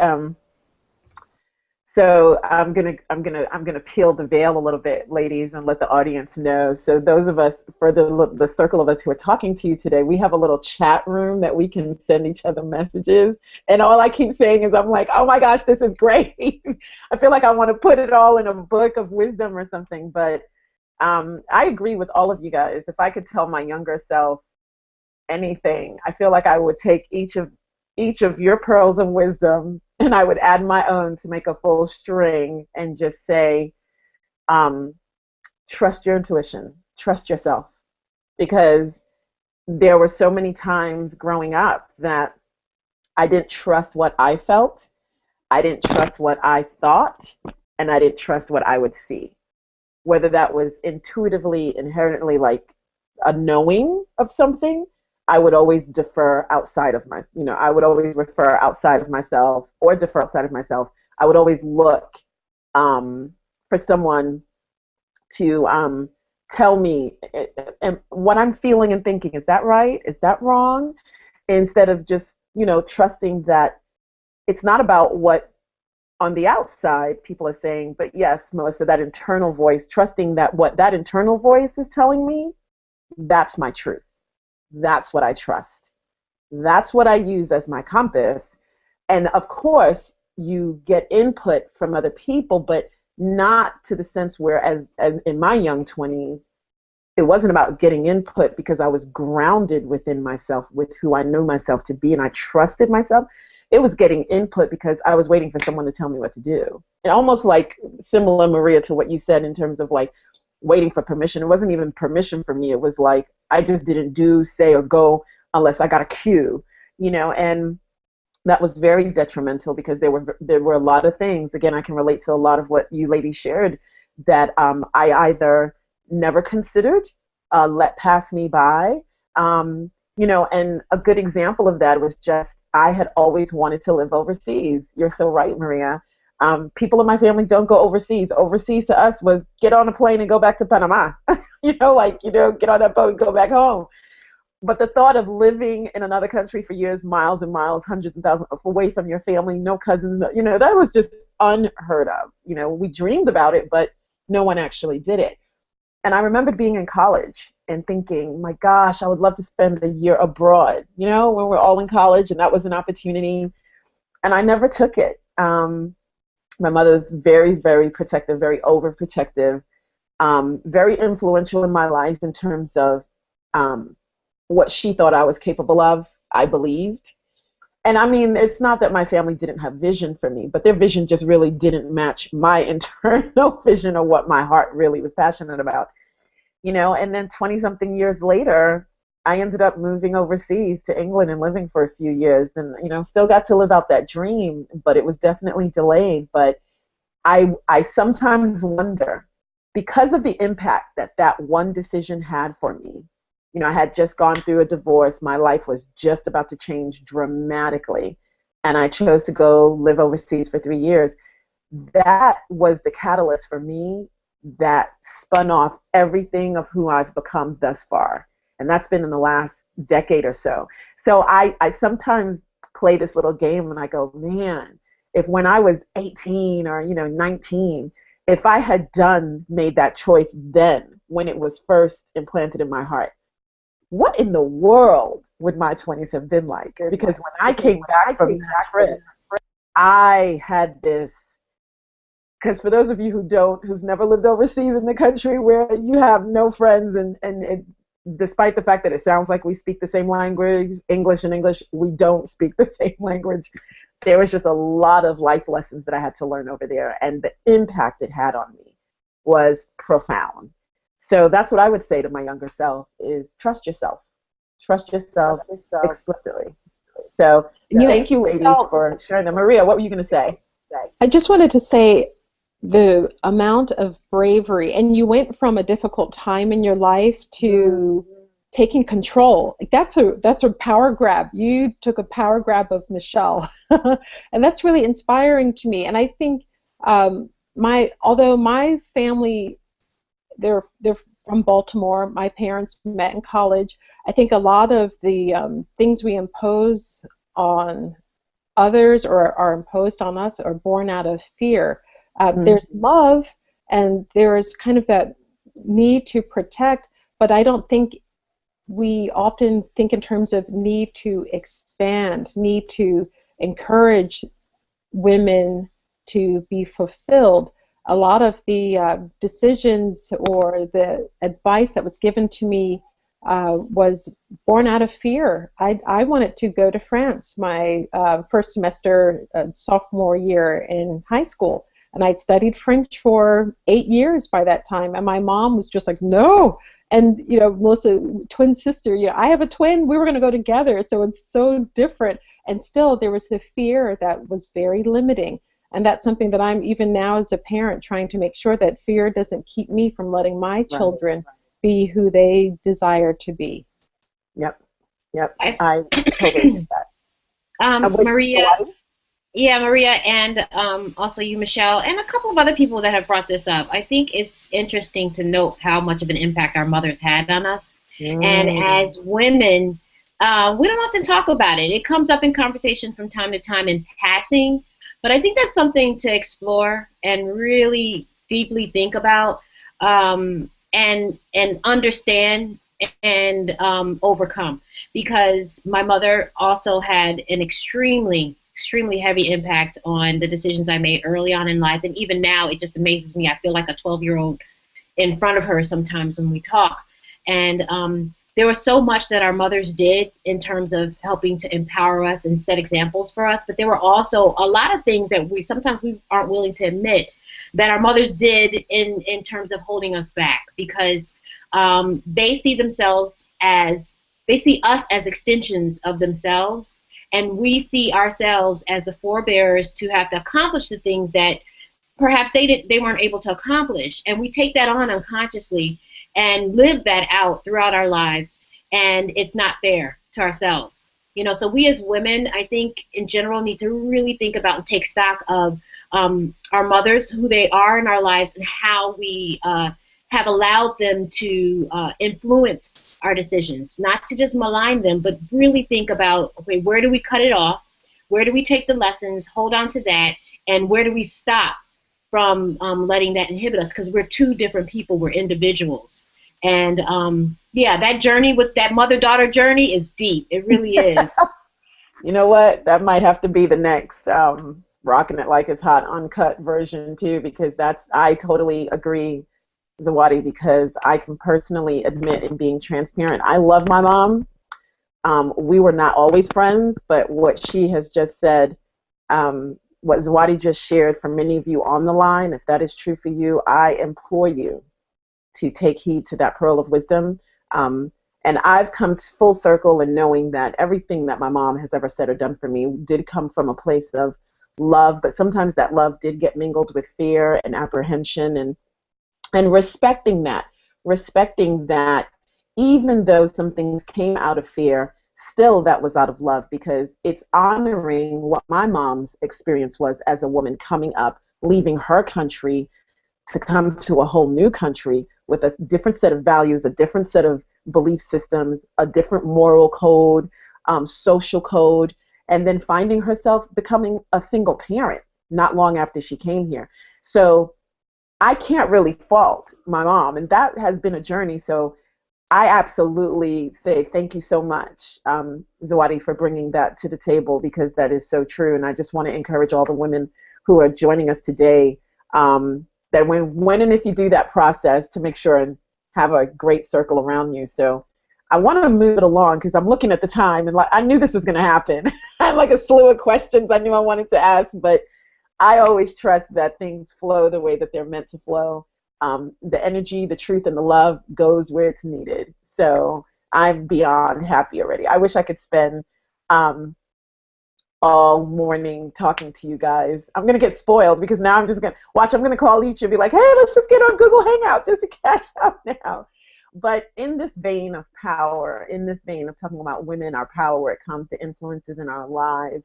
so. I'm gonna peel the veil a little bit, ladies, and let the audience know. So those of us, for the circle of us who are talking to you today, we have a little chat room that we can send each other messages. And all I keep saying is, I'm like, oh my gosh, this is great. I feel like I want to put it all in a book of wisdom or something. But I agree with all of you guys. If I could tell my younger self anything, I feel like I would take each of your pearls of wisdom and I would add my own to make a full string and just say, trust your intuition, trust yourself. Because there were so many times growing up that I didn't trust what I felt, I didn't trust what I thought, and I didn't trust what I would see. Whether that was intuitively, inherently like a knowing of something, I would always defer outside of I would always refer outside of myself or defer outside of myself. I would always look for someone to tell me and what I'm feeling and thinking. Is that right? Is that wrong? Instead of just, trusting that it's not about what on the outside people are saying, but yes, Melissa, that internal voice, trusting that what that internal voice is telling me, that's my truth. That's what I trust. That's what I use as my compass. And of course, you get input from other people, but not to the sense where, as in my young 20s, it wasn't about getting input because I was grounded within myself, with who I knew myself to be, and I trusted myself. It was getting input because I was waiting for someone to tell me what to do. And almost like similar, Maria, to what you said in terms of like waiting for permission. It wasn't even permission for me. It was like I just didn't do, say, or go unless I got a cue, and that was very detrimental because there were a lot of things. Again, I can relate to a lot of what you ladies shared that I either never considered, let pass me by, and a good example of that was just I had always wanted to live overseas. You're so right, Maria. People in my family don't go overseas. Overseas to us was get on a plane and go back to Panama. Get on that boat and go back home. But the thought of living in another country for years, miles and miles, hundreds of thousands away from your family, no cousins, that was just unheard of. We dreamed about it, but no one actually did it. And I remembered being in college and thinking, my gosh, I would love to spend a year abroad, when we're all in college, and that was an opportunity. And I never took it. My mother's very, very protective, very overprotective, very influential in my life in terms of what she thought I was capable of, I believed. And I mean, it's not that my family didn't have vision for me, but their vision just really didn't match my internal vision of what my heart really was passionate about. And then 20-something years later, I ended up moving overseas to England and living for a few years and, still got to live out that dream, but it was definitely delayed. But I sometimes wonder, because of the impact that one decision had for me, I had just gone through a divorce. My life was just about to change dramatically, and I chose to go live overseas for 3 years. That was the catalyst for me that spun off everything of who I've become thus far. And that's been in the last decade or so. So I sometimes play this little game and I go, man, if when I was 18 or 19, if I had made that choice then when it was first implanted in my heart, what in the world would my 20s have been like? Because when I came back from that trip, I had this, because for those of you who've never lived overseas in the country where you have no friends and despite the fact that it sounds like we speak the same language, English, we don't speak the same language. There was just a lot of life lessons that I had to learn over there, and the impact it had on me was profound. So that's what I would say to my younger self is trust yourself. Trust yourself explicitly. So thank you, ladies, for sharing that. Maria, what were you going to say? I just wanted to say the amount of bravery, and you went from a difficult time in your life to taking control. Like, that's a power grab. You took a power grab of Michelle, and that's really inspiring to me. And I think although my family, they're from Baltimore. My parents met in college. I think a lot of the things we impose on others or are imposed on us are born out of fear. There's love, and there is kind of that need to protect, but I don't think we often think in terms of need to expand, need to encourage women to be fulfilled. A lot of the decisions or the advice that was given to me was born out of fear. I wanted to go to France my first semester, sophomore year in high school, and I'd studied French for 8 years by that time, and my mom was just like, no. And, you know, Melissa, twin sister, you know, I have a twin, we were going to go together, so it's so different. And still, there was the fear that was very limiting. And that's something that I'm, even now as a parent, trying to make sure that fear doesn't keep me from letting my children be who they desire to be. Yep. I totally get that. Maria, yeah, Maria, and also you, Michelle, and a couple of other people that have brought this up. I think it's interesting to note how much of an impact our mothers had on us. And as women, we don't often talk about it. It comes up in conversation from time to time in passing, but I think that's something to explore and really deeply think about, and understand and overcome. Because my mother also had an extremely heavy impact on the decisions I made early on in life, and even now it just amazes me. I feel like a 12-year-old in front of her sometimes when we talk. And there was so much that our mothers did in terms of helping to empower us and set examples for us, but there were also a lot of things that we sometimes aren't willing to admit that our mothers did in terms of holding us back, because they see us as extensions of themselves, and we see ourselves as the forebearers to have to accomplish the things that perhaps they weren't able to accomplish. And we take that on unconsciously and live that out throughout our lives, and it's not fair to ourselves. You know, so we as women, I think, in general, need to really think about and take stock of our mothers, who they are in our lives, and how we have allowed them to influence our decisions. Not to just malign them, but really think about, okay, where do we cut it off? Where do we take the lessons, hold on to that, and where do we stop from letting that inhibit us? Because we're two different people, we're individuals. And yeah, that journey with that mother-daughter journey is deep. It really is. You know what? That might have to be the next Rockin' It Like It's Hot uncut version too, because I totally agree, Zawadi, because I can personally admit, in being transparent, I love my mom. We were not always friends, but what she has just said, what Zawadi just shared for many of you on the line, if that is true for you, I implore you to take heed to that pearl of wisdom. And I've come full circle in knowing that everything that my mom has ever said or done for me did come from a place of love, but sometimes that love did get mingled with fear and apprehension, and respecting that even though some things came out of fear, still that was out of love, because it's honoring what my mom's experience was as a woman coming up, leaving her country to come to a whole new country with a different set of values, a different set of belief systems, a different moral code, social code, and then finding herself becoming a single parent not long after she came here. So I can't really fault my mom, and that has been a journey. So I absolutely say thank you so much, Zawadi, for bringing that to the table, because that is so true. And I just want to encourage all the women who are joining us today, that when and if you do that process, to make sure and have a great circle around you. So I want to move it along, because I'm looking at the time, and I knew this was going to happen. I had like a slew of questions I knew I wanted to ask, but I always trust that things flow the way that they're meant to flow. The energy, the truth, and the love goes where it's needed. So I'm beyond happy already. I wish I could spend all morning talking to you guys. I'm going to get spoiled, because now I'm just going to watch. I'm going to call each and be like, hey, let's just get on Google Hangout just to catch up now. But in this vein of power, in this vein of talking about women, our power where it comes to influences in our lives,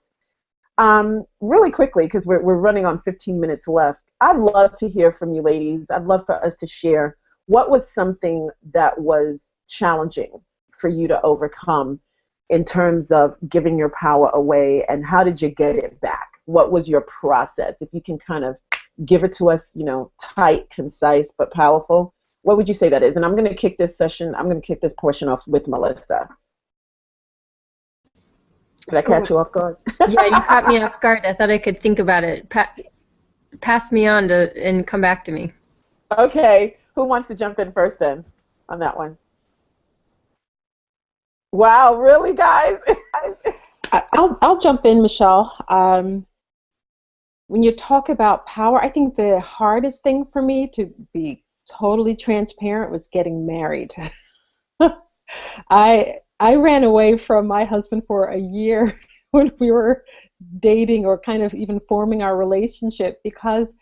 really quickly, because we're running on 15 minutes left, I'd love to hear from you ladies. I'd love for us to share what was something that was challenging for you to overcome in terms of giving your power away, and how did you get it back? What was your process? If you can kind of give it to us, you know, tight, concise, but powerful, what would you say that is? And I'm going to kick this portion off with Melissa. Did I catch you off guard? Yeah, you caught me off guard. I thought I could think about it. Pass me on and come back to me. Okay. Who wants to jump in first then on that one? Wow, really, guys? I'll jump in, Michelle. When you talk about power, I think the hardest thing for me, to be totally transparent, was getting married. I ran away from my husband for a year when we were dating, or kind of even forming our relationship, because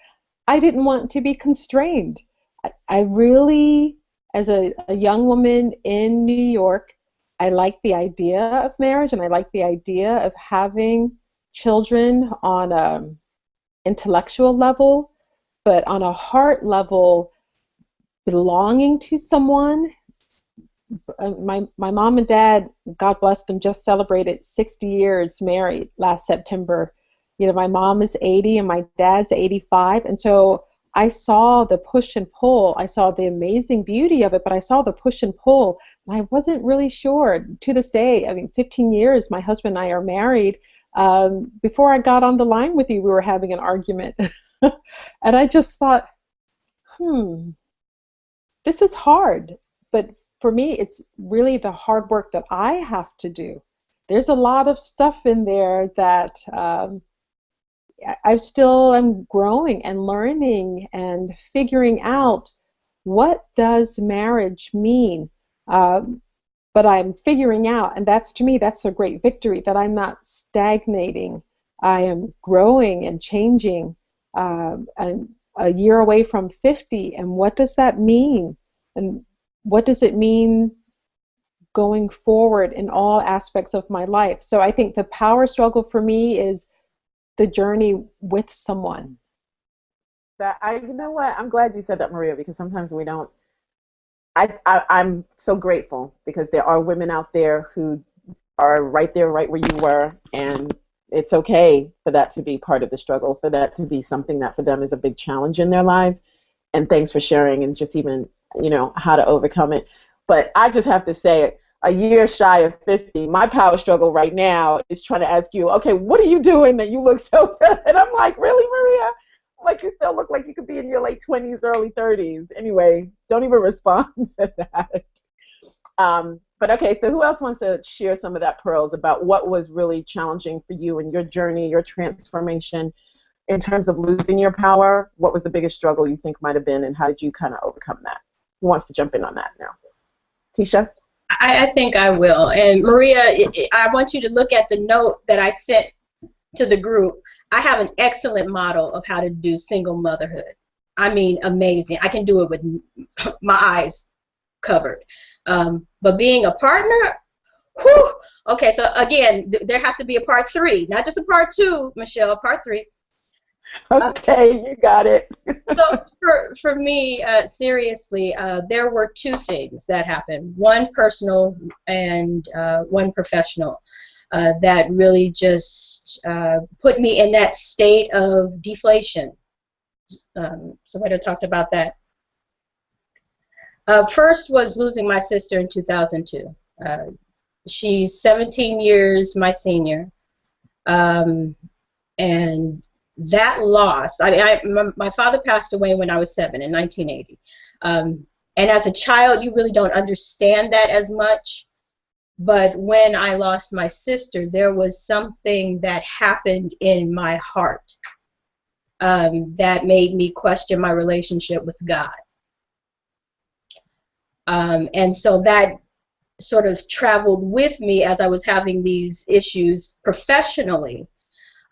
I didn't want to be constrained. I really, as a young woman in New York, I liked the idea of marriage, and I liked the idea of having children on an intellectual level, but on a heart level, belonging to someone. My mom and dad, God bless them, just celebrated 60 years married last September. You know, my mom is 80 and my dad's 85, and so I saw the push and pull. I saw the amazing beauty of it, but I saw the push and pull, and I wasn't really sure. To this day, I mean, 15 years, my husband and I are married. Before I got on the line with you, we were having an argument, and I just thought, this is hard. But for me, it's really the hard work that I have to do. There's a lot of stuff in there that I still am growing and learning and figuring out, what does marriage mean? But I'm figuring out, and that's, to me, that's a great victory, that I'm not stagnating. I am growing and changing. I'm a year away from 50, and what does that mean? And what does it mean going forward in all aspects of my life? So I think the power struggle for me is the journey with someone. You know what? I'm glad you said that, Maria, because sometimes we don't. I'm so grateful, because there are women out there who are right there, right where you were, and it's okay for that to be part of the struggle, for that to be something that for them is a big challenge in their lives. And thanks for sharing, and just even, you know, how to overcome it. But I just have to say, a year shy of 50, my power struggle right now is trying to ask you, okay, what are you doing that you look so good? And I'm like, really, Maria? Like, you still look like you could be in your late 20s, early 30s. Anyway, don't even respond to that. But okay, so who else wants to share some of that pearls about what was really challenging for you in your journey, your transformation, in terms of losing your power? What was the biggest struggle you think might have been, and how did you kind of overcome that? Who wants to jump in on that now? Tisha? I think I will. And Maria, I want you to look at the note that I sent to the group. I have an excellent model of how to do single motherhood. I mean, amazing. I can do it with my eyes covered. But being a partner, whew, okay, so again, there has to be a part 3, not just a part 2, Michelle, part 3. Okay, you got it. So for me, seriously, there were 2 things that happened. One personal and one professional that really just put me in that state of deflation. Somebody talked about that. First was losing my sister in 2002. She's 17 years my senior. And that loss, my father passed away when I was 7 in 1980. And as a child, you really don't understand that as much. But when I lost my sister, there was something that happened in my heart that made me question my relationship with God. And so that sort of traveled with me as I was having these issues professionally,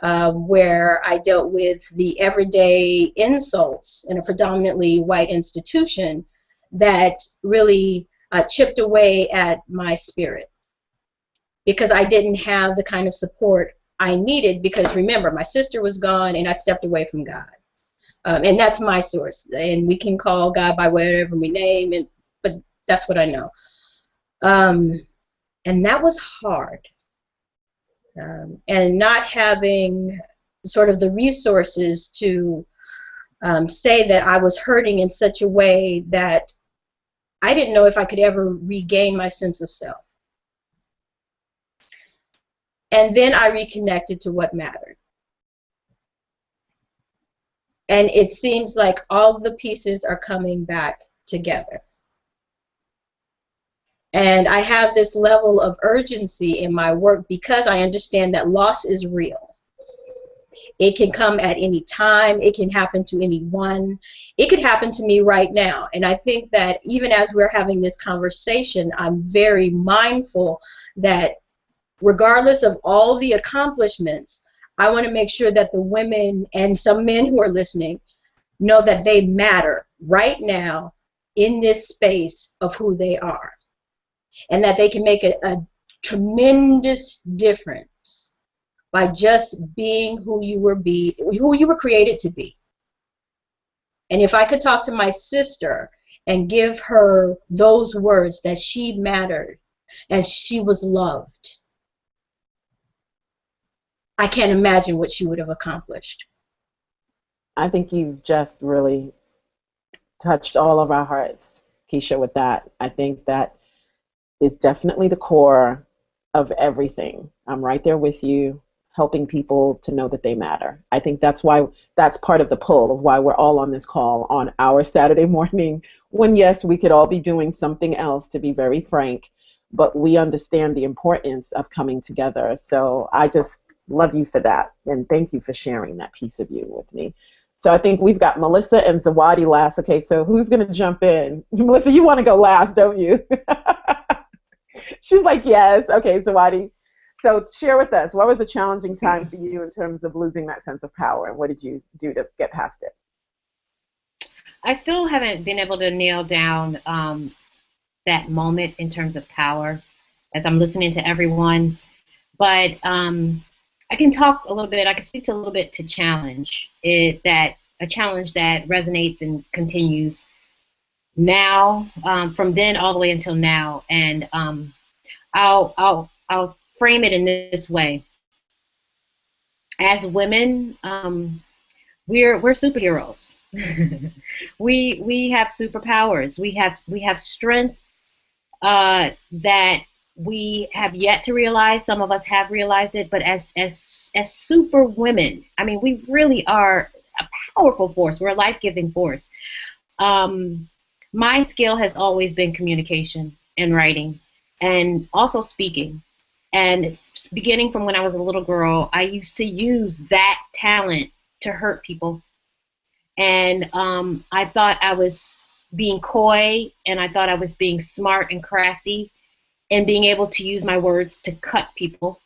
where I dealt with the everyday insults in a predominantly white institution that really chipped away at my spirit because I didn't have the kind of support I needed, because remember, my sister was gone and I stepped away from God. And that's my source. And we can call God by whatever we name, but that's what I know. And that was hard. And not having sort of the resources to say that I was hurting in such a way that I didn't know if I could ever regain my sense of self. And then I reconnected to what mattered. And it seems like all the pieces are coming back together. And I have this level of urgency in my work because I understand that loss is real. It can come at any time. It can happen to anyone. It could happen to me right now. And I think that even as we're having this conversation, I'm very mindful that regardless of all the accomplishments, I want to make sure that the women and some men who are listening know that they matter right now in this space of who they are, and that they can make a tremendous difference by just being who you were created to be. And if I could talk to my sister and give her those words, that she mattered and she was loved, I can't imagine what she would have accomplished. I think you've just really touched all of our hearts, Keisha, with that. I think that is definitely the core of everything. I'm right there with you, helping people to know that they matter. I think that's part of the pull of why we're all on this call on our Saturday morning, when yes, we could all be doing something else, to be very frank, but we understand the importance of coming together. So I just love you for that, and thank you for sharing that piece of you with me. So I think we've got Melissa and Zawadi last. Okay, so who's going to jump in? Melissa, you want to go last, don't you? She's like, yes. Okay, Zawadi. So share with us, what was a challenging time for you in terms of losing that sense of power, and what did you do to get past it? I still haven't been able to nail down that moment in terms of power as I'm listening to everyone. But I can talk a little bit, I can speak to a little bit to challenge, a challenge that resonates and continues now, from then all the way until now. And I'll frame it in this way. As women, we're superheroes. we have superpowers. We have strength that we have yet to realize. Some of us have realized it, but as super women, I mean, we really are a powerful force. We're a life-giving force. My skill has always been communication and writing, and also speaking. And beginning from when I was a little girl, I used to use that talent to hurt people. And I thought I was being coy, and I thought I was being smart and crafty, and being able to use my words to cut people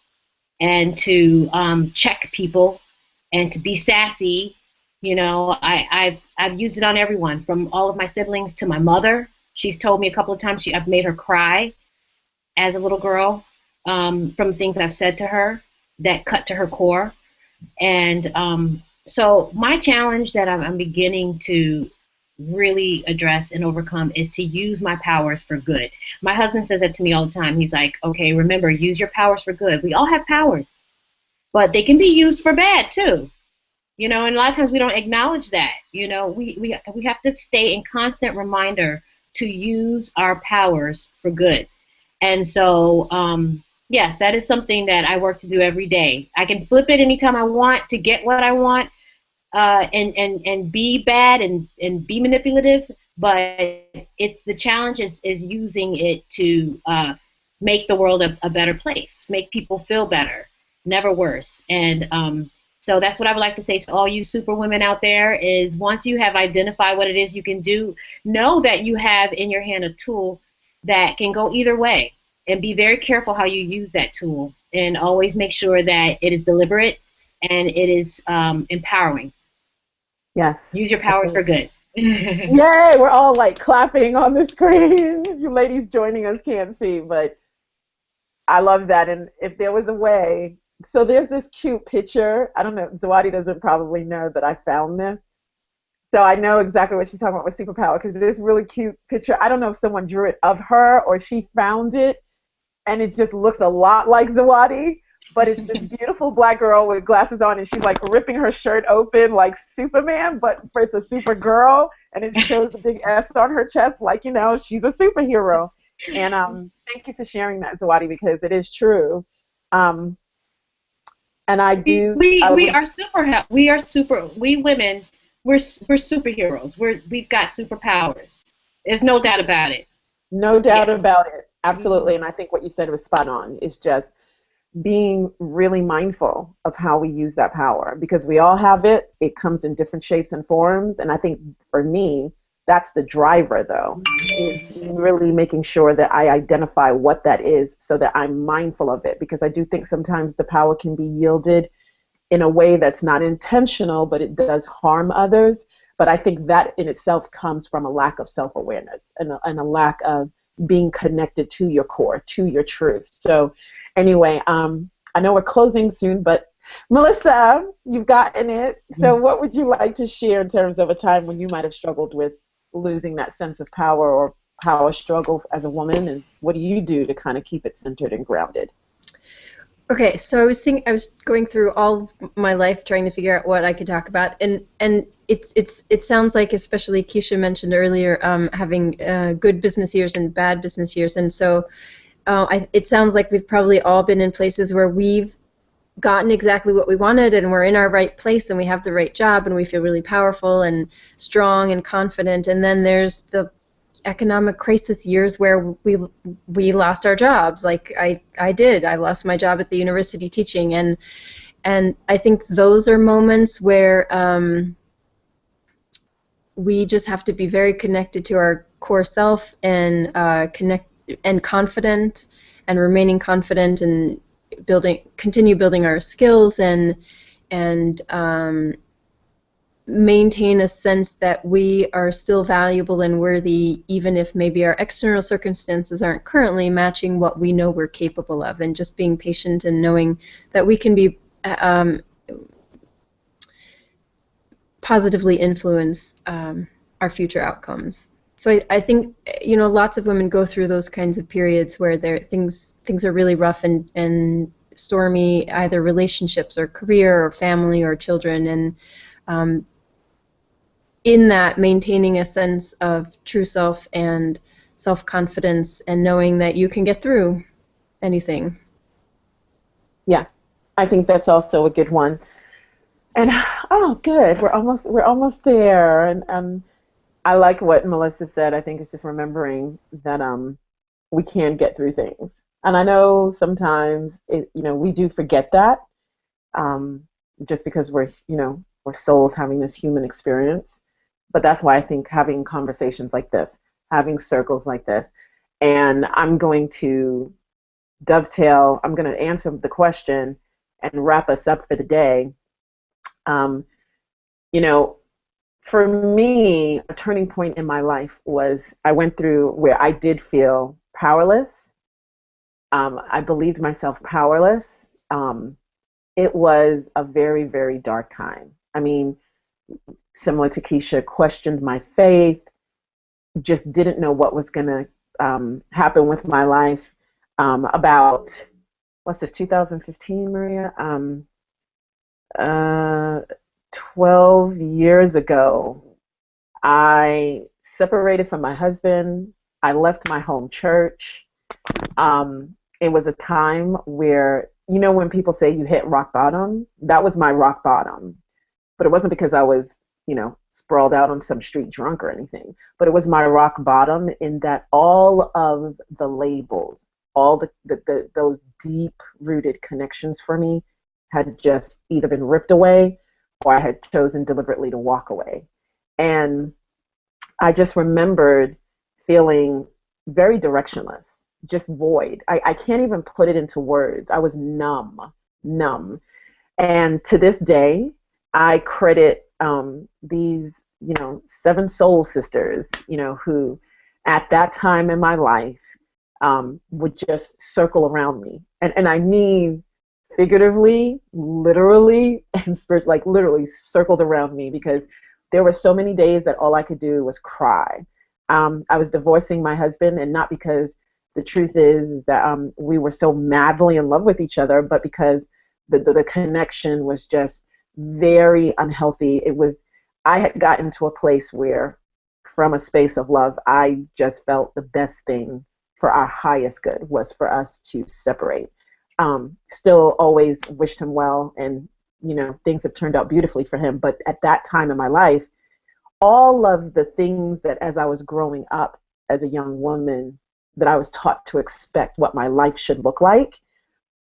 and to check people and to be sassy. You know, I've used it on everyone, from all of my siblings to my mother. She's told me a couple of times I've made her cry as a little girl from things I've said to her that cut to her core. And so my challenge that I'm beginning to really address and overcome is to use my powers for good. My husband says that to me all the time. He's like, okay, remember, use your powers for good. We all have powers, but they can be used for bad too. You know, and a lot of times we don't acknowledge that. You know, we have to stay in constant reminder to use our powers for good. And so, yes, that is something that I work to do every day. I can flip it anytime I want to get what I want, and be bad and be manipulative, but it's the challenge is using it to make the world a better place, make people feel better, never worse. And so that's what I would like to say to all you super women out there is, once you have identified what it is you can do, know that you have in your hand a tool that can go either way, and be very careful how you use that tool, and always make sure that it is deliberate and it is empowering. Yes. Use your powers for good. Yay! We're all like clapping on the screen. You ladies joining us can't see, but I love that. And if there was a way, so there's this cute picture. I don't know, Zawadi doesn't probably know that I found this. So I know exactly what she's talking about with superpower because this really cute picture. I don't know if someone drew it of her or she found it, and it just looks a lot like Zawadi. But it's this beautiful black girl with glasses on, and she's like ripping her shirt open like Superman, but it's a super girl, and it shows the big S on her chest, like, you know, she's a superhero. And thank you for sharing that, Zawadi, because it is true. Um, and I do. We are super. We are super. We women. We're superheroes. We've got superpowers. There's no doubt about it. No doubt Yeah. about it. Absolutely. And I think what you said was spot on. It's just being really mindful of how we use that power because we all have it. It comes in different shapes and forms. And I think for me, that's the driver, though, is really making sure that I identify what that is so that I'm mindful of it. Because I do think sometimes the power can be yielded in a way that's not intentional, but it does harm others. But I think that in itself comes from a lack of self-awareness and a lack of being connected to your core, to your truth. So anyway, I know we're closing soon, but Melissa, you've gotten it. So what would you like to share in terms of a time when you might have struggled with losing that sense of power or power struggle as a woman, and what do you do to kind of keep it centered and grounded? Okay, so I was going through all of my life trying to figure out what I could talk about, and it sounds like, especially Keisha mentioned earlier, having good business years and bad business years, and so it sounds like we've probably all been in places where we've gotten exactly what we wanted, and we're in our right place, and we have the right job, and we feel really powerful and strong and confident, and then there's the economic crisis years where we lost our jobs, like I did. I lost my job at the university teaching, and I think those are moments where we just have to be very connected to our core self and confident, and remaining confident, and continue building our skills, and maintain a sense that we are still valuable and worthy, even if maybe our external circumstances aren't currently matching what we know we're capable of, and just being patient and knowing that we can be positively influence our future outcomes. So I think, you know, lots of women go through those kinds of periods where things are really rough and stormy, either relationships or career or family or children, and in that, maintaining a sense of true self and self-confidence and knowing that you can get through anything. Yeah, I think that's also a good one. And oh, good, we're almost there. And I like what Melissa said. I think it's just remembering that we can get through things. And I know sometimes we do forget that just because we're souls having this human experience. But that's why I think having conversations like this, having circles like this, and I'm going to I'm going to answer the question and wrap us up for the day. Um, you know, for me, a turning point in my life was I went through where I did feel powerless. I believed myself powerless. It was a very, very dark time. I mean, similar to Keisha, questioned my faith, just didn't know what was going to happen with my life. About, what's this, 2015, Maria? 12 years ago, I separated from my husband. I left my home church. It was a time where, when people say you hit rock bottom, that was my rock bottom. But it wasn't because I was, sprawled out on some street drunk or anything. But it was my rock bottom in that all of the labels, all those deep-rooted connections for me had just either been ripped away or I had chosen deliberately to walk away. And I just remembered feeling very directionless, just void. I can't even put it into words. I was numb. And to this day, I credit these seven soul sisters, who at that time in my life would just circle around me. And I mean figuratively, literally, and spiritually, like literally circled around me, because there were so many days that all I could do was cry. I was divorcing my husband, and not because the truth is that we were so madly in love with each other, but because the connection was just very unhealthy. I had gotten to a place where, from a space of love, I just felt the best thing for our highest good was for us to separate. Still always wished him well, and things have turned out beautifully for him. But at that time in my life, all of the things that, as I was growing up as a young woman, that I was taught to expect what my life should look like,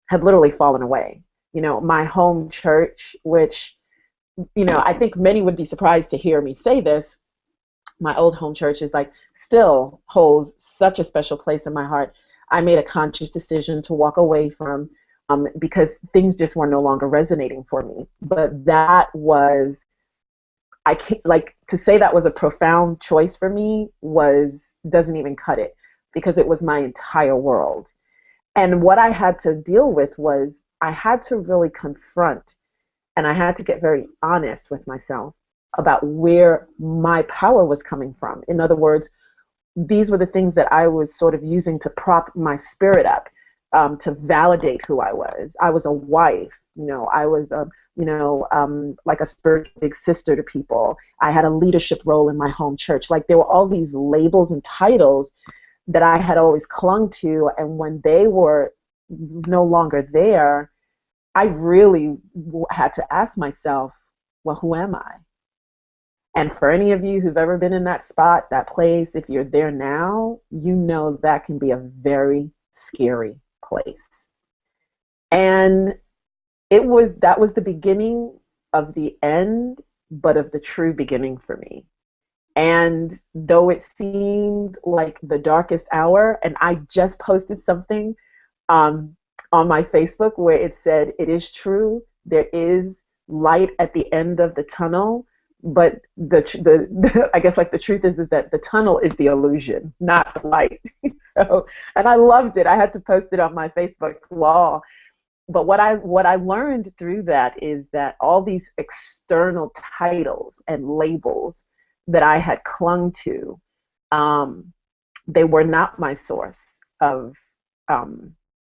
had literally fallen away. My home church, which, I think many would be surprised to hear me say this, my old home church is like still holds such a special place in my heart. I made a conscious decision to walk away from, because things just were no longer resonating for me. But that was, I can't, like, to say that was a profound choice for me doesn't even cut it, because it was my entire world. And what I had to deal with was, I had to really confront, and I had to get very honest with myself about where my power was coming from. In other words, these were the things that I was sort of using to prop my spirit up, to validate who I was. I was a wife, I was like a spiritual big sister to people. I had a leadership role in my home church. Like, there were all these labels and titles that I had always clung to, and when they were no longer there, I really had to ask myself, well, who am I? And for any of you who've ever been in that spot, that place, if you're there now, that can be a very scary place. And that was the beginning of the end, but of the true beginning for me. And though it seemed like the darkest hour, and I just posted something on my Facebook where it said, it is true, there is light at the end of the tunnel, but I guess, like, the truth is that the tunnel is the illusion, not the light. So, and I loved it. I had to post it on my Facebook wall. But what I learned through that is that all these external titles and labels that I had clung to, they were not my source of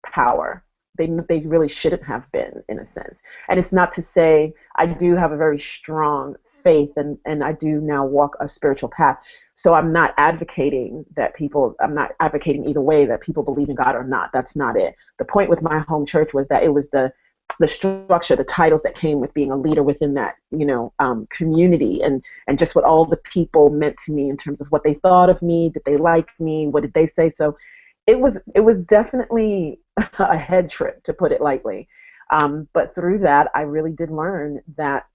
power. They really shouldn't have been, in a sense. And it's not to say, I do have a very strong faith, and I do now walk a spiritual path. So I'm not advocating either way that people believe in God or not. That's not it. The point with my home church was that it was the structure, the titles that came with being a leader within that, community, and just what all the people meant to me in terms of what they thought of me. Did they like me? What did they say? So it was definitely a head trip, to put it lightly. But through that, I really did learn that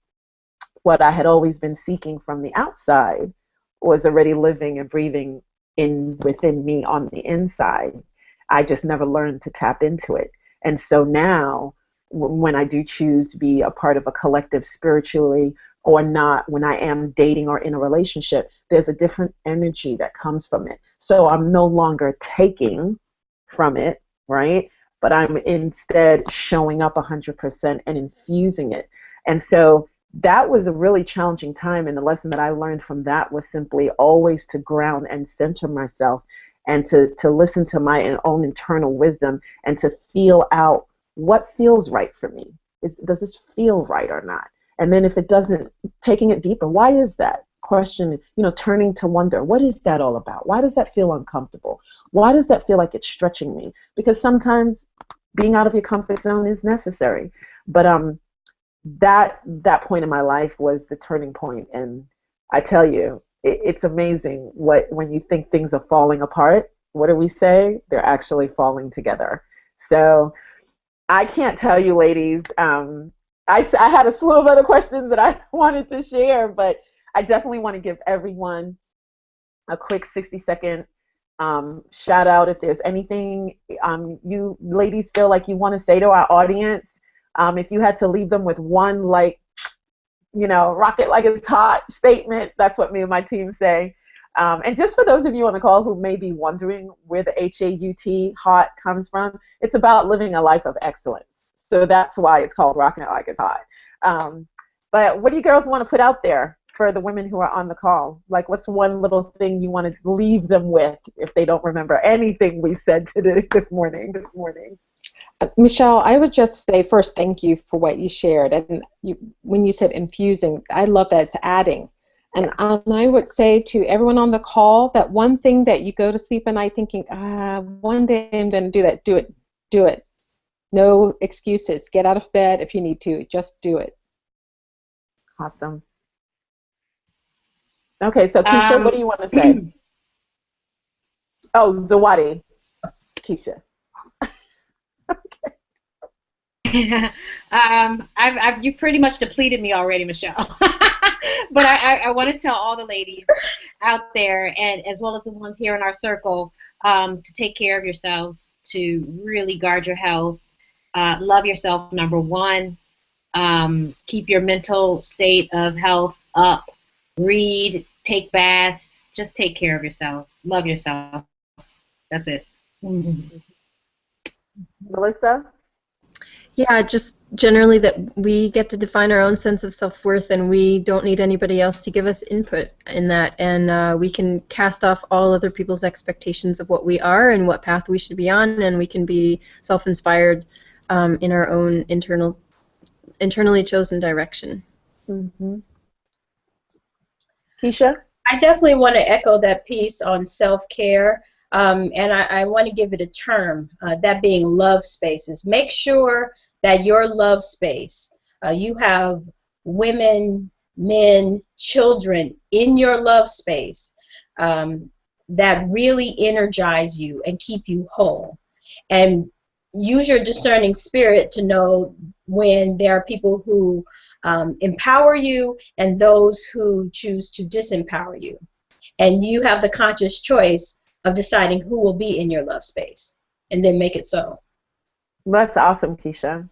what I had always been seeking from the outside was already living and breathing within me on the inside. I just never learned to tap into it. And so now, when I do choose to be a part of a collective spiritually or not, when I am dating or in a relationship, there's a different energy that comes from it. So I'm no longer taking from it, right? But I'm instead showing up 100% and infusing it. And so that was a really challenging time, and the lesson that I learned from that was simply always to ground and center myself, and to listen to my own internal wisdom, and to feel out what feels right for me. Does this feel right or not? And then if it doesn't, taking it deeper, why is that? Question, turning to wonder, what is that all about? Why does that feel uncomfortable? Why does that feel like it's stretching me? Because sometimes being out of your comfort zone is necessary. But that point in my life was the turning point, and I tell you, it's amazing when you think things are falling apart, what do we say? They're actually falling together. So I can't tell you, ladies. I had a slew of other questions that I wanted to share, but I definitely want to give everyone a quick 60-second shout out. If there's anything you ladies feel like you want to say to our audience, if you had to leave them with one, rock it like it's hot statement. That's what me and my team say. And just for those of you on the call who may be wondering where the HAUTE comes from, it's about living a life of excellence. So that's why it's called Rockin' It Like It's Hot. But what do you girls want to put out there for the women who are on the call? Like, what's one little thing you want to leave them with if they don't remember anything we've said today, this morning? Michelle, I would just say first, thank you for what you shared. And when you said infusing, I love that, it's adding. And I would say to everyone on the call that one thing that you go to sleep at night thinking, one day I'm going to do that, do it. Do it. No excuses. Get out of bed if you need to. Just do it. Awesome. Okay, so Keisha, what do you want to say? Oh, Zawadi. Keisha. You pretty much depleted me already, Michelle. But I want to tell all the ladies out there, and as well as the ones here in our circle, to take care of yourselves, to really guard your health. Love yourself, number one. Keep your mental state of health up. Read, take baths, just take care of yourselves. Love yourself. That's it. Melissa? Yeah, just generally that we get to define our own sense of self-worth, and we don't need anybody else to give us input in that, and we can cast off all other people's expectations of what we are and what path we should be on, and we can be self-inspired in our own internally chosen direction. Mm-hmm. Keisha? I definitely want to echo that piece on self-care, and I want to give it a term, that being love spaces. Make sure that your love space, you have women, men, children in your love space that really energize you and keep you whole. And use your discerning spirit to know when there are people who empower you and those who choose to disempower you. And you have the conscious choice of deciding who will be in your love space, and then make it so. That's awesome, Keisha.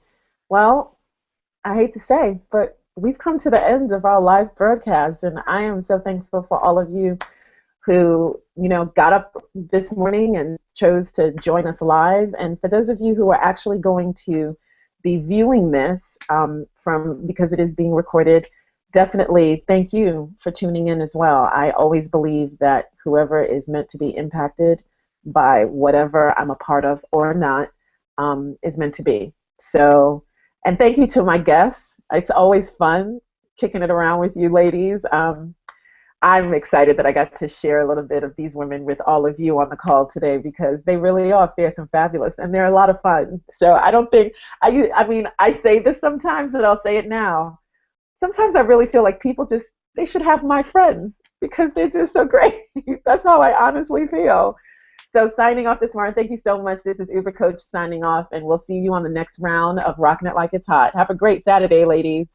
Well, I hate to say, but we've come to the end of our live broadcast, and I am so thankful for all of you who, got up this morning and chose to join us live. And for those of you who are actually going to be viewing this because it is being recorded, definitely thank you for tuning in as well. I always believe that whoever is meant to be impacted by whatever I'm a part of or not is meant to be. So, and thank you to my guests. It's always fun kicking it around with you ladies. I'm excited that I got to share a little bit of these women with all of you on the call today, because they really are fierce and fabulous, and they're a lot of fun. So I don't think, I say this sometimes, and I'll say it now. Sometimes I really feel like people they should have my friends, because they're just so great. That's how I honestly feel. So signing off this morning, thank you so much. This is Uber Coach signing off, and we'll see you on the next round of Rockin' It Like It's Hot. Have a great Saturday, ladies.